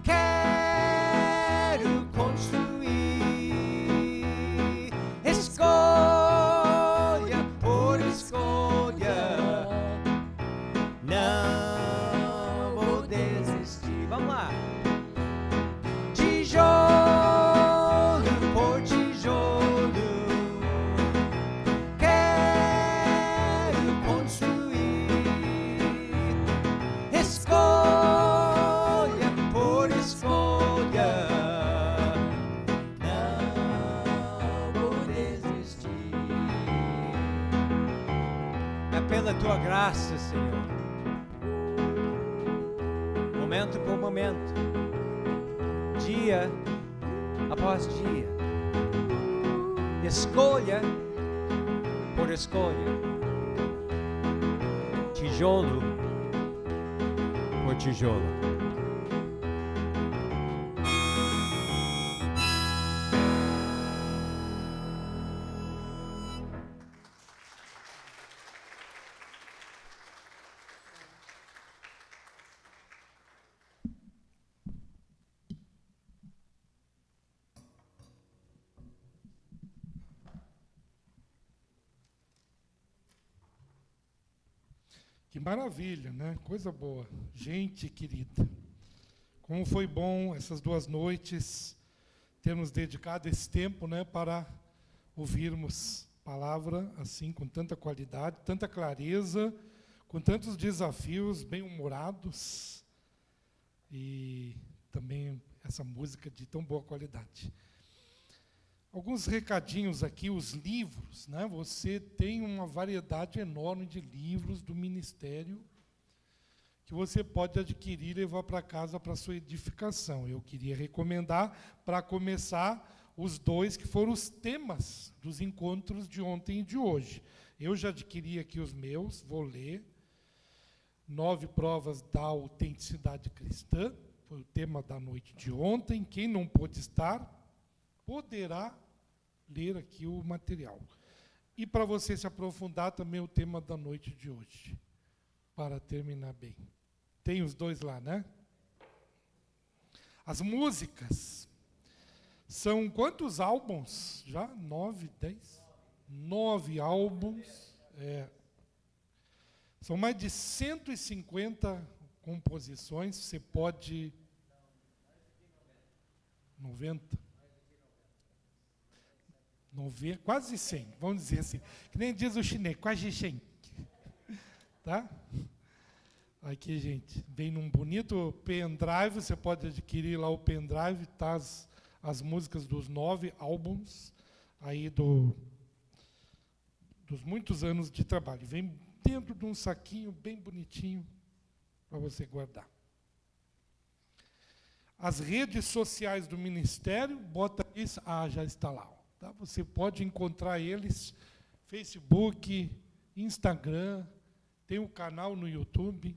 quero construir, escolha por escolha, não vou desistir. Vamos lá. Tijolo por tijolo, pela tua graça, Senhor, momento por momento, dia após dia, escolha por escolha, tijolo por tijolo. Que maravilha, né? Coisa boa. Gente querida, como foi bom essas 2 noites termos dedicado esse tempo, né, para ouvirmos palavra assim com tanta qualidade, tanta clareza, com tantos desafios, bem-humorados e também essa música de tão boa qualidade. Alguns recadinhos aqui, os livros, né? Você tem uma variedade enorme de livros do ministério que você pode adquirir e levar para casa para sua edificação. Eu queria recomendar, para começar, os 2 que foram os temas dos encontros de ontem e de hoje. Eu já adquiri aqui os meus, vou ler. 9 provas da autenticidade cristã, foi o tema da noite de ontem. Quem não pôde estar, poderá ler aqui o material. E para você se aprofundar também o tema da noite de hoje, para terminar bem. Tem os 2 lá, né? As músicas. São quantos álbuns? Já? 9, 10? 9 álbuns. São mais de 150 composições. Você pode... 90? Quase 100, vamos dizer assim. Que nem diz o chinês, quase 100. Tá? Aqui, gente, vem num bonito pendrive, você pode adquirir lá o pendrive, tá as músicas dos 9 álbuns aí dos muitos anos de trabalho. Vem dentro de um saquinho bem bonitinho para você guardar. As redes sociais do Ministério, bota isso, já está lá. Tá? Você pode encontrar eles, Facebook, Instagram, tem um canal no YouTube.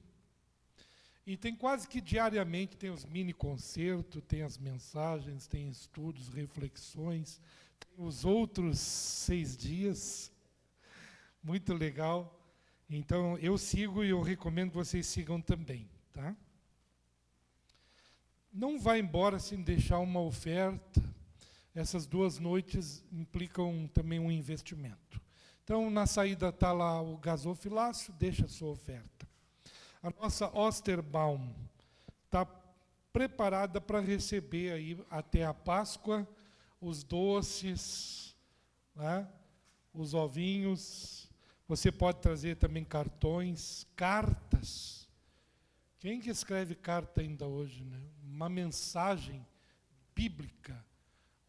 E tem quase que diariamente, tem os mini concertos, tem as mensagens, tem estudos, reflexões, tem os outros 6 dias. Muito legal. Então, eu sigo e eu recomendo que vocês sigam também. Tá? Não vá embora sem deixar uma oferta. Essas 2 noites implicam também um investimento. Então, na saída está lá o gasofilácio, deixa a sua oferta. A nossa Osterbaum está preparada para receber aí até a Páscoa os doces, né, os ovinhos. Você pode trazer também cartões, cartas. Quem que escreve carta ainda hoje, né? Uma mensagem bíblica,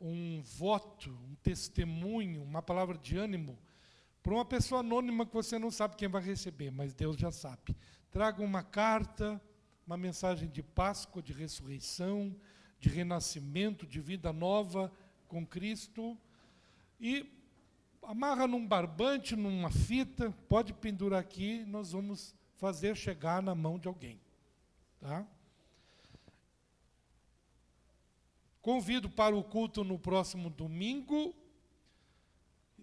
um voto, um testemunho, uma palavra de ânimo para uma pessoa anônima que você não sabe quem vai receber, mas Deus já sabe. Traga uma carta, uma mensagem de Páscoa, de ressurreição, de renascimento, de vida nova com Cristo. E amarra num barbante, numa fita, pode pendurar aqui, nós vamos fazer chegar na mão de alguém. Tá? Convido para o culto no próximo domingo.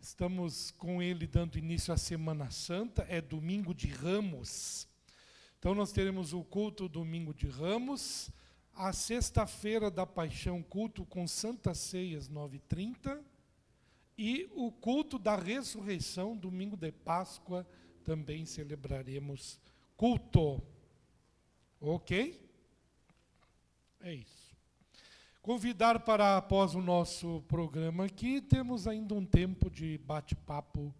Estamos com ele dando início à Semana Santa, é domingo de Ramos. Então nós teremos o culto domingo de Ramos, a sexta-feira da Paixão, culto com Santa Ceia às 9h30, e o culto da ressurreição, domingo de Páscoa, também celebraremos culto. Ok? É isso. Convidar para, após o nosso programa aqui, temos ainda um tempo de bate-papo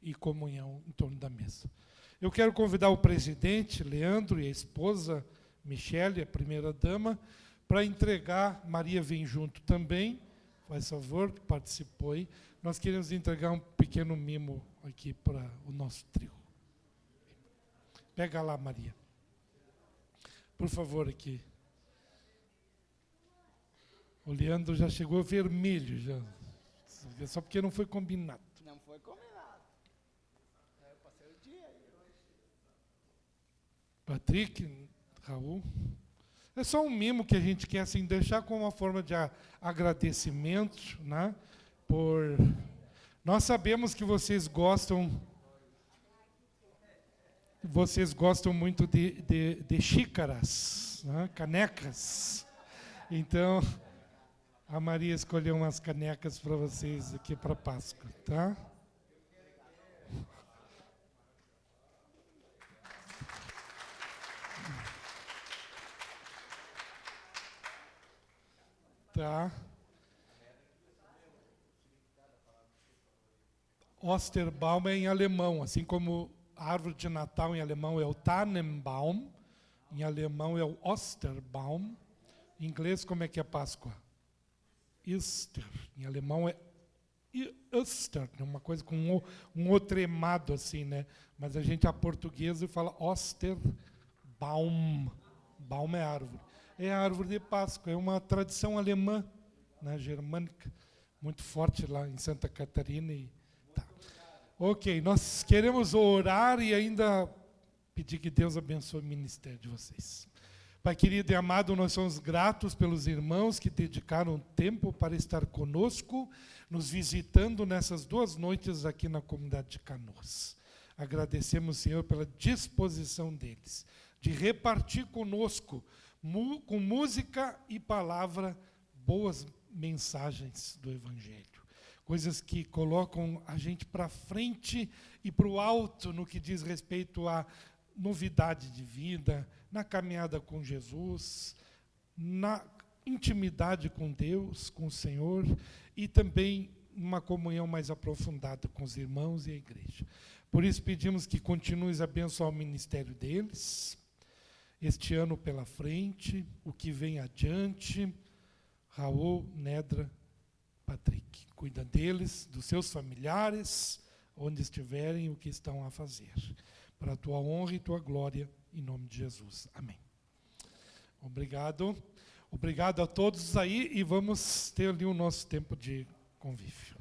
e comunhão em torno da mesa. Eu quero convidar o presidente, Leandro, e a esposa, Michele, a primeira-dama, para entregar, Maria vem junto também, faz favor, que participou aí. Nós queremos entregar um pequeno mimo aqui para o nosso trio. Pega lá, Maria. Por favor, aqui. O Leandro já chegou vermelho, já. Só porque não foi combinado. Não foi combinado. Eu passei o dia aí hoje. Patrick, Raul. É só um mimo que a gente quer assim, deixar como uma forma de agradecimento, né? Nós sabemos que vocês gostam muito de xícaras, né? Canecas. Então, a Maria escolheu umas canecas para vocês aqui para Páscoa, tá? Tá. Osterbaum é em alemão, assim como a árvore de Natal em alemão é o Tannenbaum, em alemão é o Osterbaum. Em inglês, como é que é Páscoa? Easter. Em alemão é Easter, uma coisa com um O tremado assim, né? Mas a gente, a portuguesa, fala Osterbaum. Baum é árvore. É a árvore de Páscoa, é uma tradição alemã, né, germânica, muito forte lá em Santa Catarina. Tá. Ok, nós queremos orar e ainda pedir que Deus abençoe o ministério de vocês. Pai querido e amado, nós somos gratos pelos irmãos que dedicaram tempo para estar conosco, nos visitando nessas 2 noites aqui na comunidade de Canoas. Agradecemos, Senhor, pela disposição deles de repartir conosco, com música e palavra, boas mensagens do Evangelho. Coisas que colocam a gente para frente e para o alto no que diz respeito à novidade de vida, na caminhada com Jesus, na intimidade com Deus, com o Senhor, e também uma comunhão mais aprofundada com os irmãos e a igreja. Por isso pedimos que continues a abençoar o ministério deles, este ano pela frente, o que vem adiante. Raul, Nedra, Patrick. Cuida deles, dos seus familiares, onde estiverem, o que estão a fazer. Para a tua honra e tua glória, em nome de Jesus. Amém. Obrigado. Obrigado a todos aí e vamos ter ali o nosso tempo de convívio.